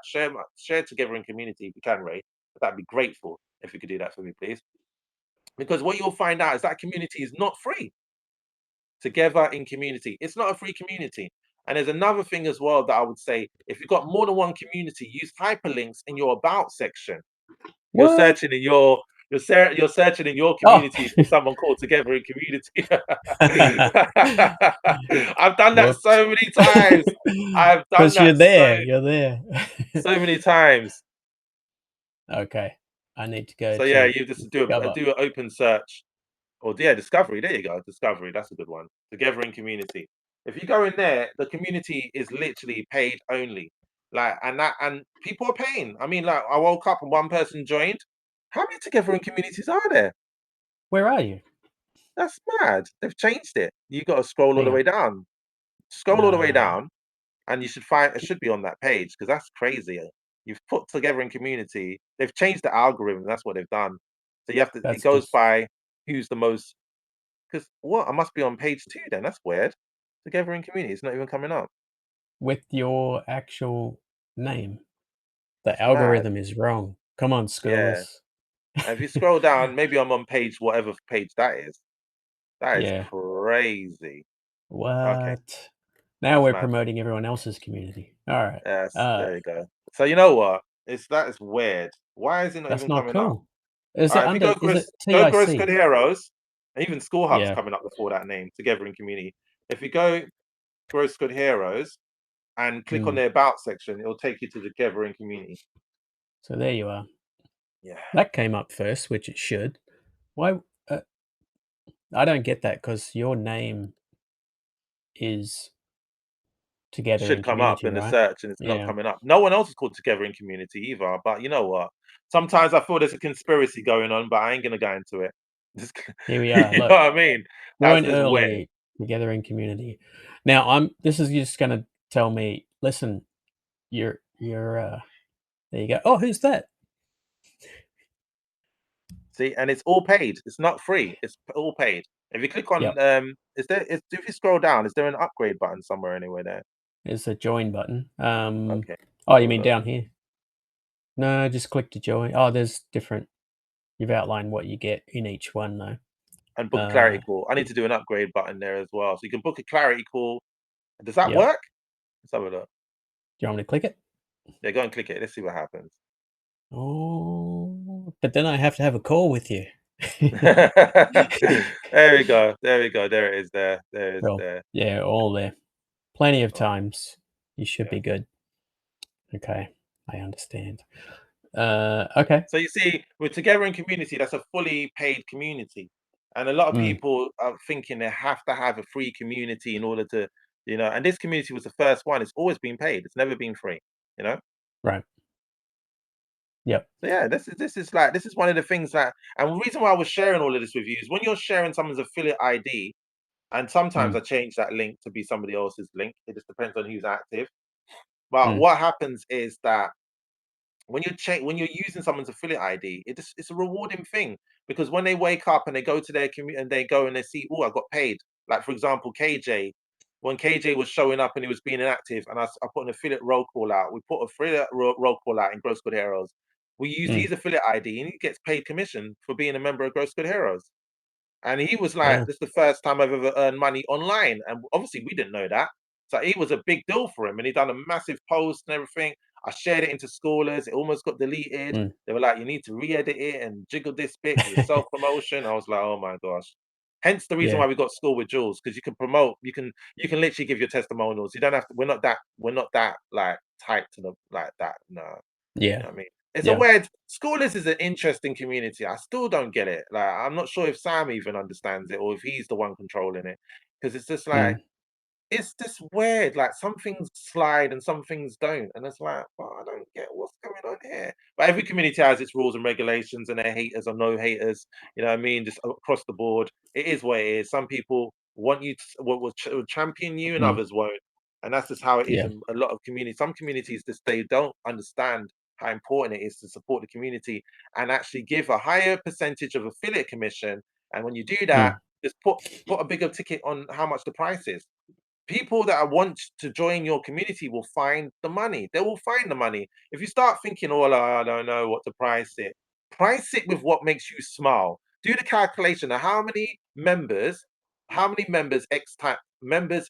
share Together in Community if you can, Ray. That'd be grateful if you could do that for me, please. Because what you'll find out is that community is not free. Together in Community. It's not a free community. And there's another thing as well that I would say, if you've got more than one community, use hyperlinks in your about section. You're What? searching in your You're searching in your Oh, community for someone called Together in Community. I've done that whoops. so many times. I've done Because that you're there. so many times. Okay, I need to go So yeah, to you just Discover. do an open search, or yeah, Discovery. There you go, Discovery. That's a good one. Together in Community. If you go in there, the community is literally paid only. Like, and people are paying. I mean, like, I woke up and one person joined. How many Together in Communities are there? Where are you? That's mad. They've changed it. You got to scroll all Hang the on. way down. Scroll all the way Uh, down, and you should find it should be on that page because that's crazy. You've put Together in Community. They've changed the algorithm. That's what they've done. So you have to. It that's goes just by who's the most. Because what? I must be on page 2 then. That's weird. Together in Community. It's not even coming up. with your actual name. The That's mad. algorithm is wrong. Come on, Yeah. schoolers. And if you scroll down, maybe I'm on page whatever page that is. That is Yeah. crazy. Okay, What? Now that's we're mad. promoting everyone else's community. All right. Yes, there you go. So you know what? That is weird. Why is it not That's even not coming up? cool. Is All it right, if you go is it Gross Good TIC? Heroes, and even School Hub's Yeah. coming up before that name, Together in Community. If you go Gross Good Heroes and click on Mm. the About section, it'll take you to Together in Community. So there you are. Yeah. That came up first, which it should. Why? I don't get that because your name is Together Should in come up Community, in the right? search and it's not Yeah. coming up. No one else is called Together in Community either. But you know what? Sometimes I feel there's a conspiracy going on, but I ain't gonna go into it. Here we are. You know Look, what I mean? That's join just weird. early. Together in Community. Now This is just going to tell me. Listen, you're. There you go. Oh, who's that? See, and it's all paid. It's not free. It's all paid. If you click on Yep. if you scroll down, is there an upgrade button somewhere anywhere there? There's a join button. Okay. Oh, Have you a mean look. down here? No, just click to join. Oh, there's different. You've outlined what you get in each one, though. And book a clarity call. I need to do an upgrade button there as well. So you can book a clarity call. Does that Yep. work? Let's have a look. Do you want me to click it? Yeah, go and click it. Let's see what happens. Oh, but then I have to have a call with you. There we go. There we go. There it is. There it is. Well, There. yeah, all there. Plenty of Oh, times. You should yeah. be good. Okay, I understand. Okay. So you see, we're Together in Community. That's a fully paid community, and a lot of Mm, people are thinking they have to have a free community in order to, And this community was the first one. It's always been paid. It's never been free. You know. right. Yep. So yeah, this is one of the things and the reason why I was sharing all of this with you is when you're sharing someone's affiliate ID, and sometimes Mm, I change that link to be somebody else's link. It just depends on who's active. But mm, what happens is that when you're using someone's affiliate ID, it's a rewarding thing because when they wake up and they go to their community and they go and they see, oh, I got paid. Like for example, KJ, when KJ was showing up and he was being inactive, and I put an affiliate roll call out. We put a affiliate roll call out in Gross Good Heroes. We used mm. his affiliate ID, and he gets paid commission for being a member of Gross Good Heroes. And he was like, Yeah. "This is the first time I've ever earned money online." And obviously, we didn't know that. So it was a big deal for him. And he done a massive post and everything. I shared it into schoolers. It almost got deleted. Mm. They were like, "You need to re-edit it and jiggle this bit because it's self-promotion." I was like, "Oh my gosh." Hence the reason Yeah. why we got School with Jules, because you can promote, you can literally give your testimonials. You don't have to, we're not that like tight to the like that. No. You Yeah. know what I mean? It's a Yeah. weird Schoolers is an interesting community. I still don't get it. Like, I'm not sure if Sam even understands it or if he's the one controlling it. Because it's just like Mm, it's just weird. Like some things slide and some things don't. And it's like, well, I don't get what's going on here. But every community has its rules and regulations and their haters or no haters. You know what I mean? Just across the board. It is what it is. Some people want you to will champion you and mm. others won't. And that's just how it is Yeah. in a lot of communities. Some communities just they don't understand how important it is to support the community and actually give a higher percentage of affiliate commission. And when you do that, Mm, just put a bigger ticket on how much the price is. People that want to join your community will find the money. They will find the money. If you start thinking, oh, I don't know what to price it with what makes you smile. Do the calculation of how many members X members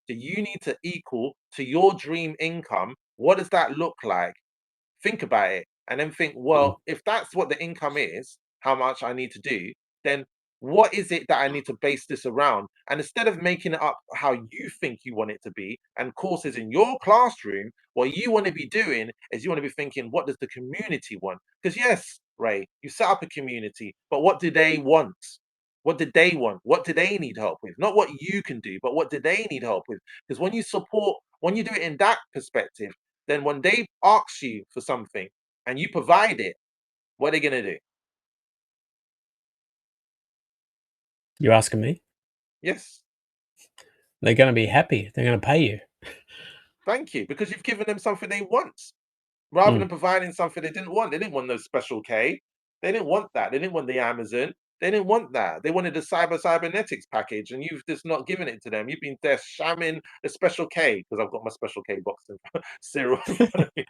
do you need to equal to your dream income? What does that look like? Think about it. and then think, well, if that's what the income is, how much I need to do, then what is it that I need to base this around? And instead of making it up how you think you want it to be, and courses in your classroom, what you want to be doing is you want to be thinking, what does the community want? Because yes, Ray, you set up a community, but what do they want? What did they want? What do they need help with? Not what you can do, but what do they need help with? Because when you do it in that perspective, then when they ask you for something and you provide it, what are they going to do? You asking me? Yes, They're going to be happy. They're going to pay you. thank you, because you've given them something they want. Rather than Mm. providing something they didn't want. They didn't want no special K. They didn't want that. They didn't want the Amazon. They didn't want that. They wanted the cybernetics package, and you've just not given it to them. You've been there shamming the special K, because I've got my special K box in Cyril in front of me.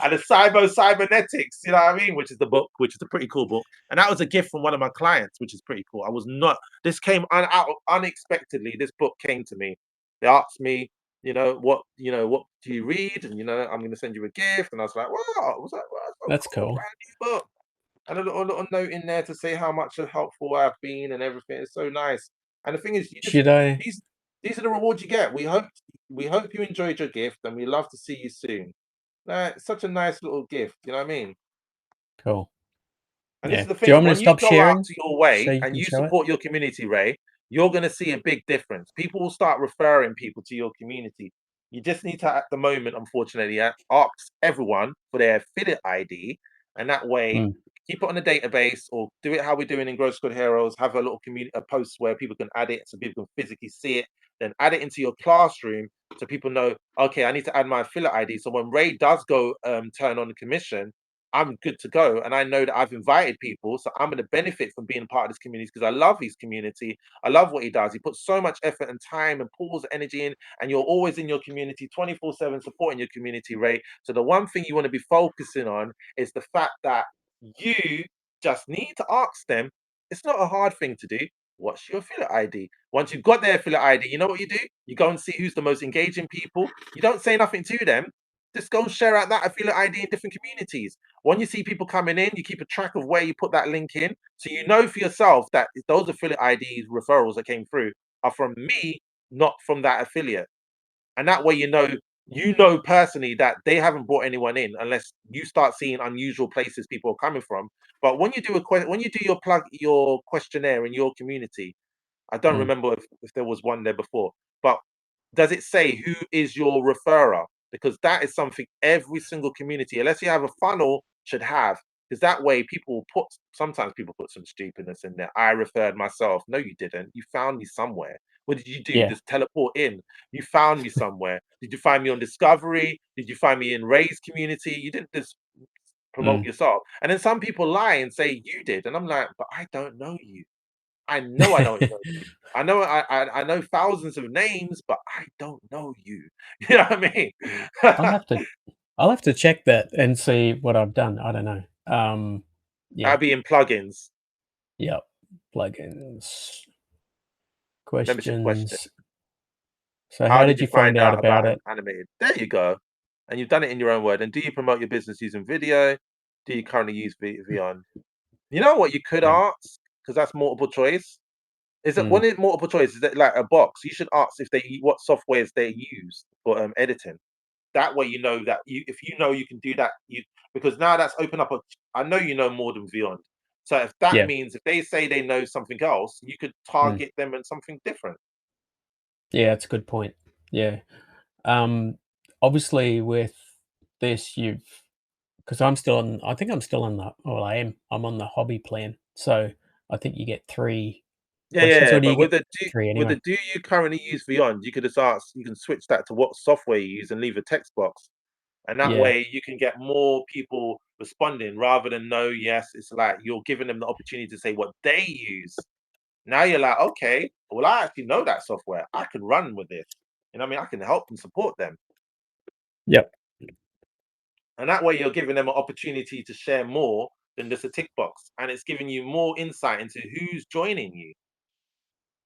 And the cybernetics, you know what I mean? Which is the book, which is a pretty cool book. And that was a gift from one of my clients, which is pretty cool. I was not, this came out unexpectedly. This book came to me. They asked me, what do you read? And I'm going to send you a gift. And I was like, wow, was that so That's cool, cool. brand new book. And a little note in there to say how much helpful I've been and everything. It's so nice. And the thing is, Should I? these are the rewards you get. We hope you enjoyed your gift, and we love to see you soon. It's such a nice little gift. You know what I mean? Cool. And this Yeah. is the Do you thing, want me to when you stop go out sharing to your so way you and can you show it? support your community, Ray, you're going to see a big difference. People will start referring people to your community. You just need to, at the moment, unfortunately, ask everyone for their affiliate ID. And that way, Mm. keep it on the database, or do it how we're doing in Growth Squad Heroes. Have a little community, a post where people can add it so people can physically see it. Then add it into your classroom so people know, okay, I need to add my affiliate ID. So when Ray does go turn on the commission, I'm good to go. And I know that I've invited people. So I'm going to benefit from being part of this community because I love his community. I love what he does. He puts so much effort and time and pours energy in, and you're always in your community 24/7 supporting your community, Ray. So the one thing you want to be focusing on is the fact that you just need to ask them. It's not a hard thing to do. What's your affiliate ID? Once you've got their affiliate ID, you know what you do? You go and see who's the most engaging people. You don't say nothing to them. Just go and share out that affiliate ID in different communities. When you see people coming in, you keep a track of where you put that link in. So you know for yourself that those affiliate IDs, referrals that came through are from me, not from that affiliate. And that way you know personally that they haven't brought anyone in unless you start seeing unusual places people are coming from. But when you do your questionnaire in your community, I don't Mm. remember if there was one there before, but does it say who is your referrer? Because that is something every single community, unless you have a funnel, should have. Because that way sometimes people put some stupidness in there. I referred myself. No, you didn't. You found me somewhere. What did you do? Yeah. Just teleport in. You found me somewhere. Did you find me on Discovery? Did you find me in Ray's community? You didn't just promote Mm. yourself. And then some people lie and say you did. And I'm like, but I don't know you. I know I don't know you. I know thousands of names, but I don't know you. You know what I mean? I'll have to I'll have to check that and see what I've done. I don't know. Yeah. That'd be in plugins. Yep. Plugins. Membership question. Questions. So How how did did you you find find out out about about it? animated? There you go. And you've done it in your own word. And do you promote your business using video? Do you currently use Beyond? You know what you could Yeah. ask? Because that's multiple choice. Is it Mm. when it's multiple choice? Is it like a box? You should ask if what softwares they use for editing. That way, you know that if you know you can do that, because now that's open up. I know you know more than Beyond. So if that Yeah. means if they say they know something else, you could Mm. target them and something different. Yeah, that's a good point. Yeah. Um, Obviously with this, because I think I'm still on I'm on the hobby plan. So I think you get 3 Yeah, questions, yeah. or do you But get with the do 3 with anyway? the do you currently use Beyond? You could just ask. You can switch that to what software you use and leave a text box, and that Yeah. way you can get more people responding rather than no, yes. It's like you're giving them the opportunity to say what they use. Now you're like, okay, well, I actually know that software. I can run with this. You know what I mean? I can help and support them. Yep. And that way you're giving them an opportunity to share more than just a tick box. And it's giving you more insight into who's joining you.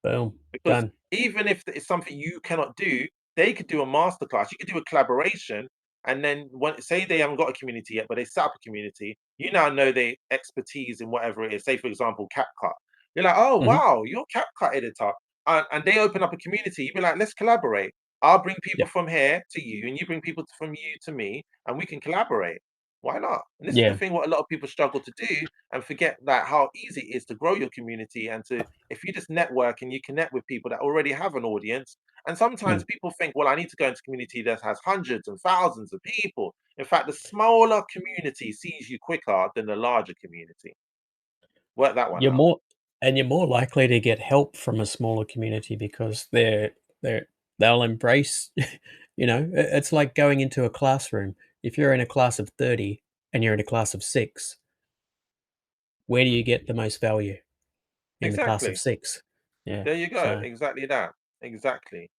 Boom. Because Done. even if it's something you cannot do, they could do a masterclass. You could do a collaboration And then say they haven't got a community yet, but they set up a community, you now know their expertise in whatever it is. Say, for example, CapCut. You're like, oh, Mhm. wow, you're CapCut editor. And they open up a community. You'd be like, let's collaborate. I'll bring people Yep. from here to you, and you bring people from you to me, and we can collaborate. Why not? And this is the Yeah. thing what a lot of people struggle to do and forget that how easy it is to grow your community and to if you just network and you connect with people that already have an audience. And sometimes Mm. people think, well, I need to go into a community that has hundreds and thousands of people. In fact, the smaller community sees you quicker than the larger community. Work that one You're out. more and you're more likely to get help from a smaller community because they'll embrace, it's like going into a classroom. If you're in a class of 30 and you're in a class of 6, where do you get the most value? In the class of Exactly. 6. Yeah. There you go. So, Exactly that. Exactly.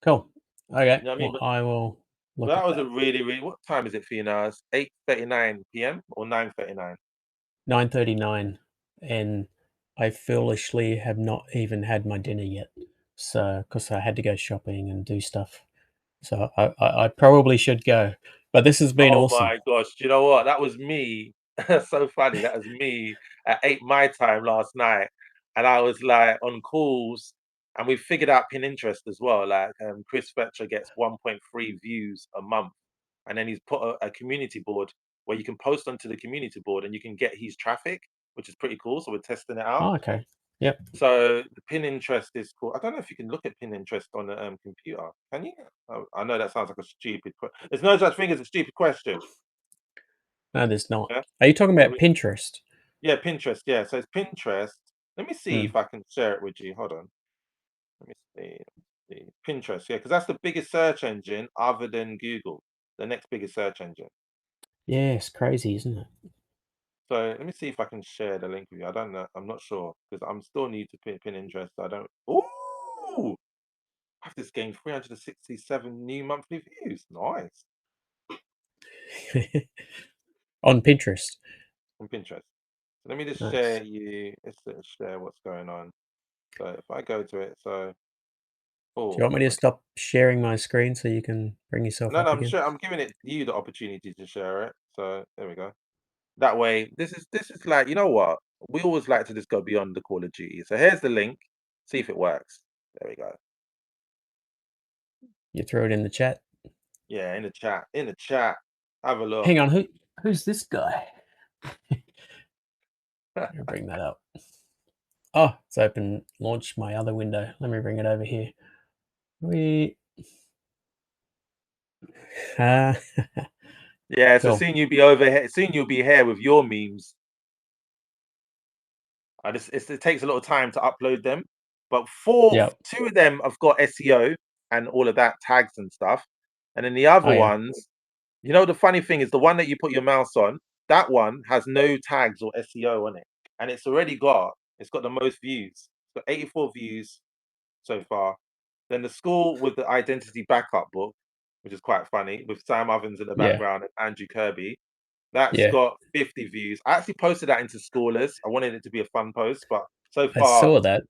cool. Okay. You know what I mean? Well, I will But look that at was a that. really, really. What time is it for you now? It's 8:39 p.m. or 9:39. 9:39, and I foolishly have not even had my dinner yet. So, because I had to go shopping and do stuff. So I probably should go. But this has been Oh awesome. my gosh, do you know what? That was me. That's so funny. That was me at 8 my time last night. And I was like on calls and we figured out Pinterest as well. Like Chris Fletcher gets 1.3 views a month. And then he's put a community board where you can post onto the community board and you can get his traffic, which is pretty cool. So we're testing it out. Oh, okay. Yep. So the Pinterest is cool. I don't know if you can look at Pinterest on a computer. Can you? I know that sounds like a stupid question. There's no such thing as a stupid question. No, there's not. Yeah. Are you talking Let about me, Pinterest? yeah, Pinterest. Yeah. So it's Pinterest. Let me see Mm. if I can share it with you. Hold on. Let me see. Pinterest. Yeah, because that's the biggest search engine other than Google. The next biggest search engine. Yeah, it's crazy, isn't it? So let me see if I can share the link with you. I don't know. I'm not sure because I'm still new to Pinterest. I don't. Ooh, I've just gained 367 new monthly views. Nice On Pinterest. on Pinterest. So let me just Nice. share you. Let's share what's going on. So if I go to it, so Do you oh, want me to okay. stop sharing my screen so you can bring yourself No, up no, I'm again? sure I'm giving it you the opportunity to share it. So there we go. That way, this is like you know what we always like to just go beyond the Call of Duty. So here's the link. See if it works. There we go. You throw it in the chat. Yeah, in the chat. In the chat. Have a look. Hang on, who's this guy? Let me bring that up. Oh, it's open. Launch my other window. Let me bring it over here. We. Ah, Yeah, so cool. soon you'll be over here. Soon you'll be here with your memes. It takes a lot of time to upload them, but Yep. two of them have got SEO and all of that tags and stuff, and then the Oh other yeah. ones, you know, the funny thing is the one that you put your mouse on, that one has no tags or SEO on it, and it's got the most views. It's got 84 views so far. Then the Skool with the identity backup book, which is quite funny, with Sam Ovens in the Yeah. background and Andrew Kirby. That's Yeah. got 50 views. I actually posted that into Schoolers. I wanted it to be a fun post, but so I far, saw that.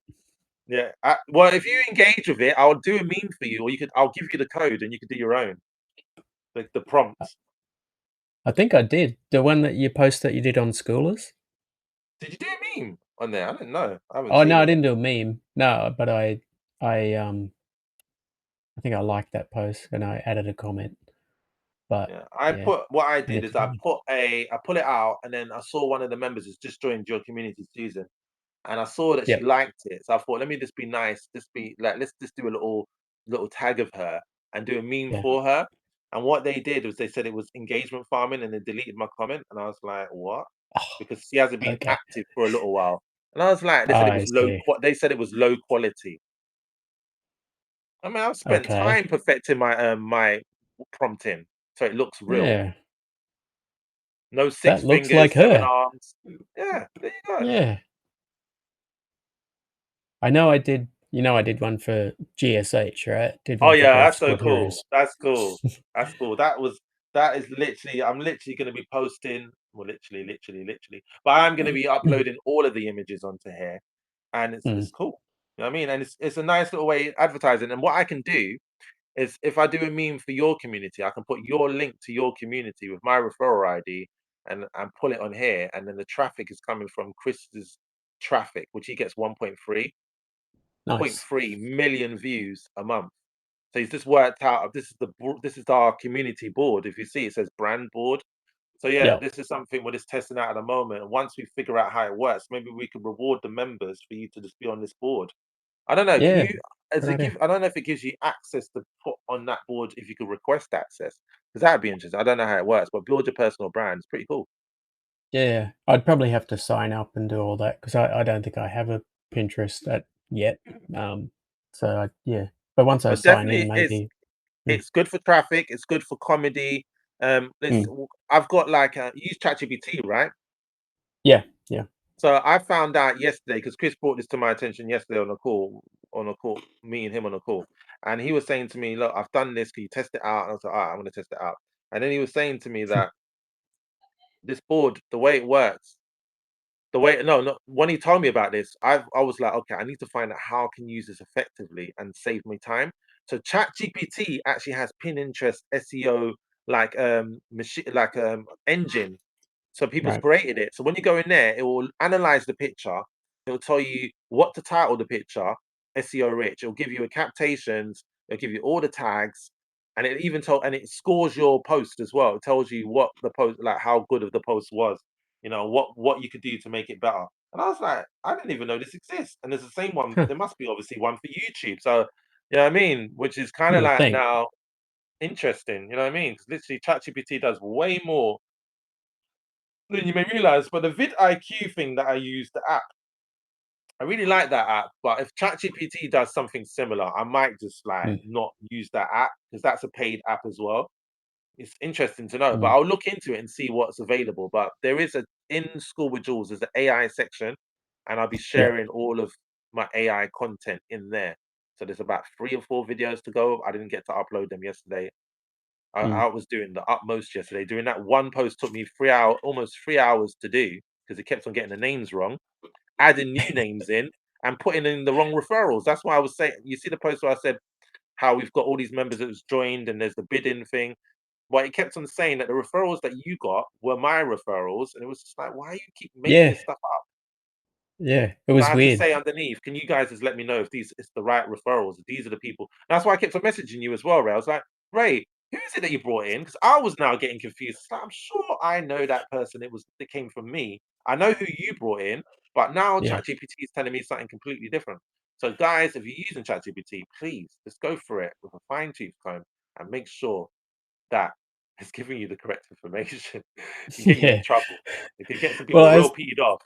yeah. Well, if you engage with it, I'll do a meme for you, or I'll give you the code and you can do your own, like the prompt. I think I did. The one that you post that you did on Schoolers? Did you do a meme on there? I didn't know. I haven't Oh seen no, I it yet. didn't do a meme. No, but I I think I liked that post and I added a comment. But Yeah, yeah, what I I did need to is do one. I put it out, and then I saw one of the members has just joined your community, Susan, and I saw that she Yep. liked it. So I thought, let me just be nice, just be like, let's just do a little tag of her and do a meme Yeah. for her. And what they did was they said it was engagement farming, and they deleted my comment, and I was like, what? Oh, Because she hasn't been okay. active for a little while, and I was like, they said it I was low. see. They said it was low quality. I mean, I've spent Okay. time perfecting my prompting, so it looks real. Yeah. No That six looks like fingers, seven her. arms. Yeah, there you go. Yeah. I know I did one for GSH, right? Did Oh one for yeah, Golf that's so Squad cool. Heroes. That's cool. That's cool. That is literally I'm literally gonna be posting well literally. But I'm gonna be uploading all of the images onto here and it's Mm, cool. You know what I mean? And it's a nice little way of advertising. And what I can do is if I do a meme for your community, I can put your link to your community with my referral ID and pull it on here, and then the traffic is coming from Chris's traffic, which he gets 1.3 Nice. million views a month. So he's just worked out. This is our community board. If you see, it says brand board. So yeah, Yeah. this is something we're just testing out at the moment. And once we figure out how it works, maybe we could reward the members for you to just be on this board. I don't know. Can Yeah. you? Does Good it idea. give? I don't know if it gives you access to put on that board if you could request access, because that'd be interesting. I don't know how it works, but build your personal brand. It's pretty cool. Yeah. I'd probably have to sign up and do all that because I don't think I have a Pinterest yet. So yeah. But once I But sign in, definitely, maybe. it's good for traffic. It's good for comedy. Mm. I've got like you use ChatGPT, right? Yeah. Yeah. So I found out yesterday because Chris brought this to my attention yesterday on a call, me and him on a call, and he was saying to me, "Look, I've done this. Can you test it out?" And I was like, "All right, I'm going to test it out." And then he was saying to me that this board, the way it works, the way no, when he told me about this, I was like, okay, I need to find out how I can use this effectively and save me time. So ChatGPT actually has Pinterest SEO like machine like engine, so people's Right. created it. So when you go in there, it will analyze the picture. It'll tell you what to title the picture, SEO rich. It'll give you a captations. It'll give you all the tags, and it scores your post as well. It tells you what the post, like how good of the post was. You know what you could do to make it better. And I was like, I didn't even know this exists. And there's the same one. Huh. There must be obviously one for YouTube. So you know what I mean, which is kind You of would like think. now interesting. You know what I mean? Because literally, ChatGPT does way more than you may realize. But the vidIQ thing that I use, the app, I really like that app. But if ChatGPT does something similar, I might just like Mm. not use that app because that's a paid app as well. It's interesting to know, but Mm. I'll look into it and see what's available. But there is a in School with Jules, there's an AI section, and I'll be Yeah. sharing all of my AI content in there. So there's about 3 or 4 videos to go. I didn't get to upload them yesterday. Mm. I was doing the utmost yesterday. Doing that one post took me almost 3 hours to do because it kept on getting the names wrong, adding new names in, and putting in the wrong referrals. That's why I was saying. You see the post where I said how we've got all these members that was joined, and there's the bidding thing. But it kept on saying that the referrals that you got were my referrals, and it was just like, why you keep making Yeah. this stuff up? Yeah. It So I was had to weird. say underneath, can you guys just let me know if these it's the right referrals? These are the people. And that's why I kept on messaging you as well, Ray. I was like, Ray, who is it that you brought in? Because I was now getting confused. It's like, I'm sure I know that person. It came from me. I know who you brought in, but now Yeah. ChatGPT is telling me something completely different. So guys, if you're using ChatGPT, please just go for it with a fine tooth comb and make sure that it's giving you the correct information. Can get you in Yeah. trouble. It could get some Well, people real peed off.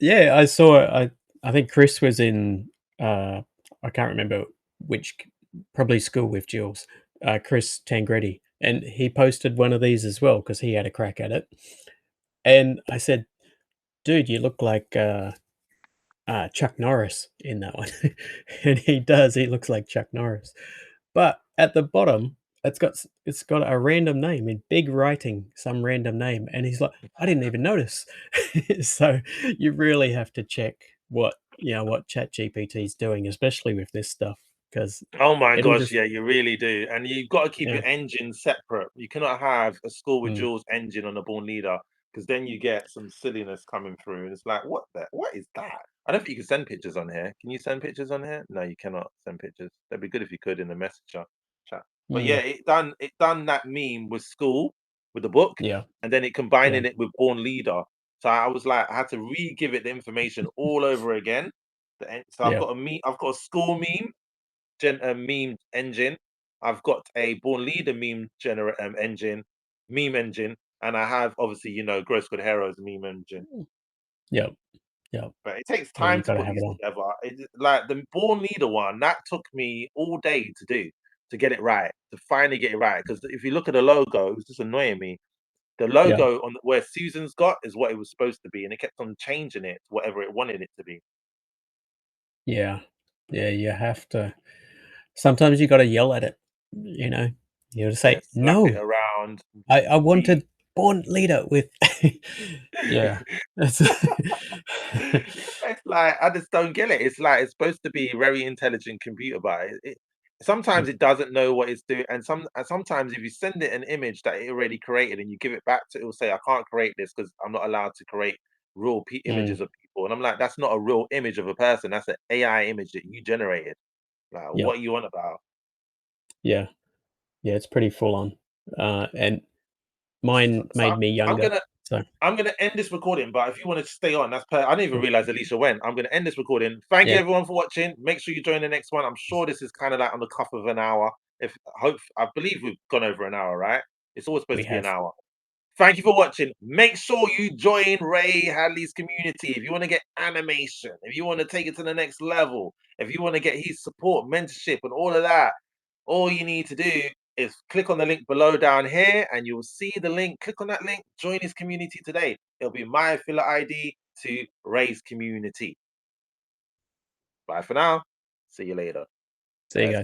I saw I think Chris was in I can't remember which probably School with Jules, Chris Tangretti, and he posted one of these as well because he had a crack at it. And I said, "Dude, you look like Chuck Norris in that one," and he does. He looks like Chuck Norris, but at the bottom, it's got a random name in big writing, some random name, and he's like, "I didn't even notice." So you really have to check what ChatGPT is doing, especially with this stuff, because Oh my it'll gosh, just yeah, you really do. And you've got to keep yeah, your engine separate. You cannot have a School with mm, Jules engine on a Born Leader because then you get some silliness coming through. And it's like, what is that? I don't think you can send pictures on here. Can you send pictures on here? No, you cannot send pictures. That'd be good if you could in the messenger chat. But yeah, mm, it done that meme with School with the book, yeah, and then it yeah, combining it with Born Leader. So I was like, I had to re-give it the information all over again. So yeah, I've got a School meme engine. I've got a Born Leader meme engine, and I have obviously Gross Good Heroes meme engine. yeah, yeah, But it takes yeah. time You to got to put have it these on. together. Like the Born Leader one, that took me all day to do to get it right, to finally get it right. Because if you look at the logo, it was just annoying me. The Yeah, logo where Susan's got is what it was supposed to be, and it kept on changing it to whatever it wanted it to be. yeah, yeah. You have to. Sometimes you got to yell at it. You know, you got to Yeah, say slap it no. around, I be wanted Born Leader with yeah. That's It's like I just don't get it. It's like it's supposed to be very intelligent computer, but sometimes it doesn't know what it's doing, and sometimes if you send it an image that it already created and you give it back to it, will say, I can't create this because I'm not allowed to create real images Mm, of people. And I'm like, that's not a real image of a person. That's an AI image that you generated. Like, yeah, what are you on about? yeah, yeah, it's pretty full on. And So, mine so made me I'm younger, gonna so I'm gonna end this recording, but if you want to stay on, that's I didn't even realize Alicia went. I'm gonna end this recording. Thank you yeah, everyone for watching. Make sure you join the next one. I'm sure this is kind of like on the cuff of an hour. If I believe we've gone over an hour, right? It's always supposed we to be an have. hour. Thank you for watching. Make sure you join Ray Hadley's community if you want to get animation, if you want to take it to the next level, if you want to get his support, mentorship, and all of that. All you need to do is click on the link below down here and you'll see the link. Click on that link, join his community today. It'll be my affiliate ID to Ray's community. Bye for now. See you later. See you guys.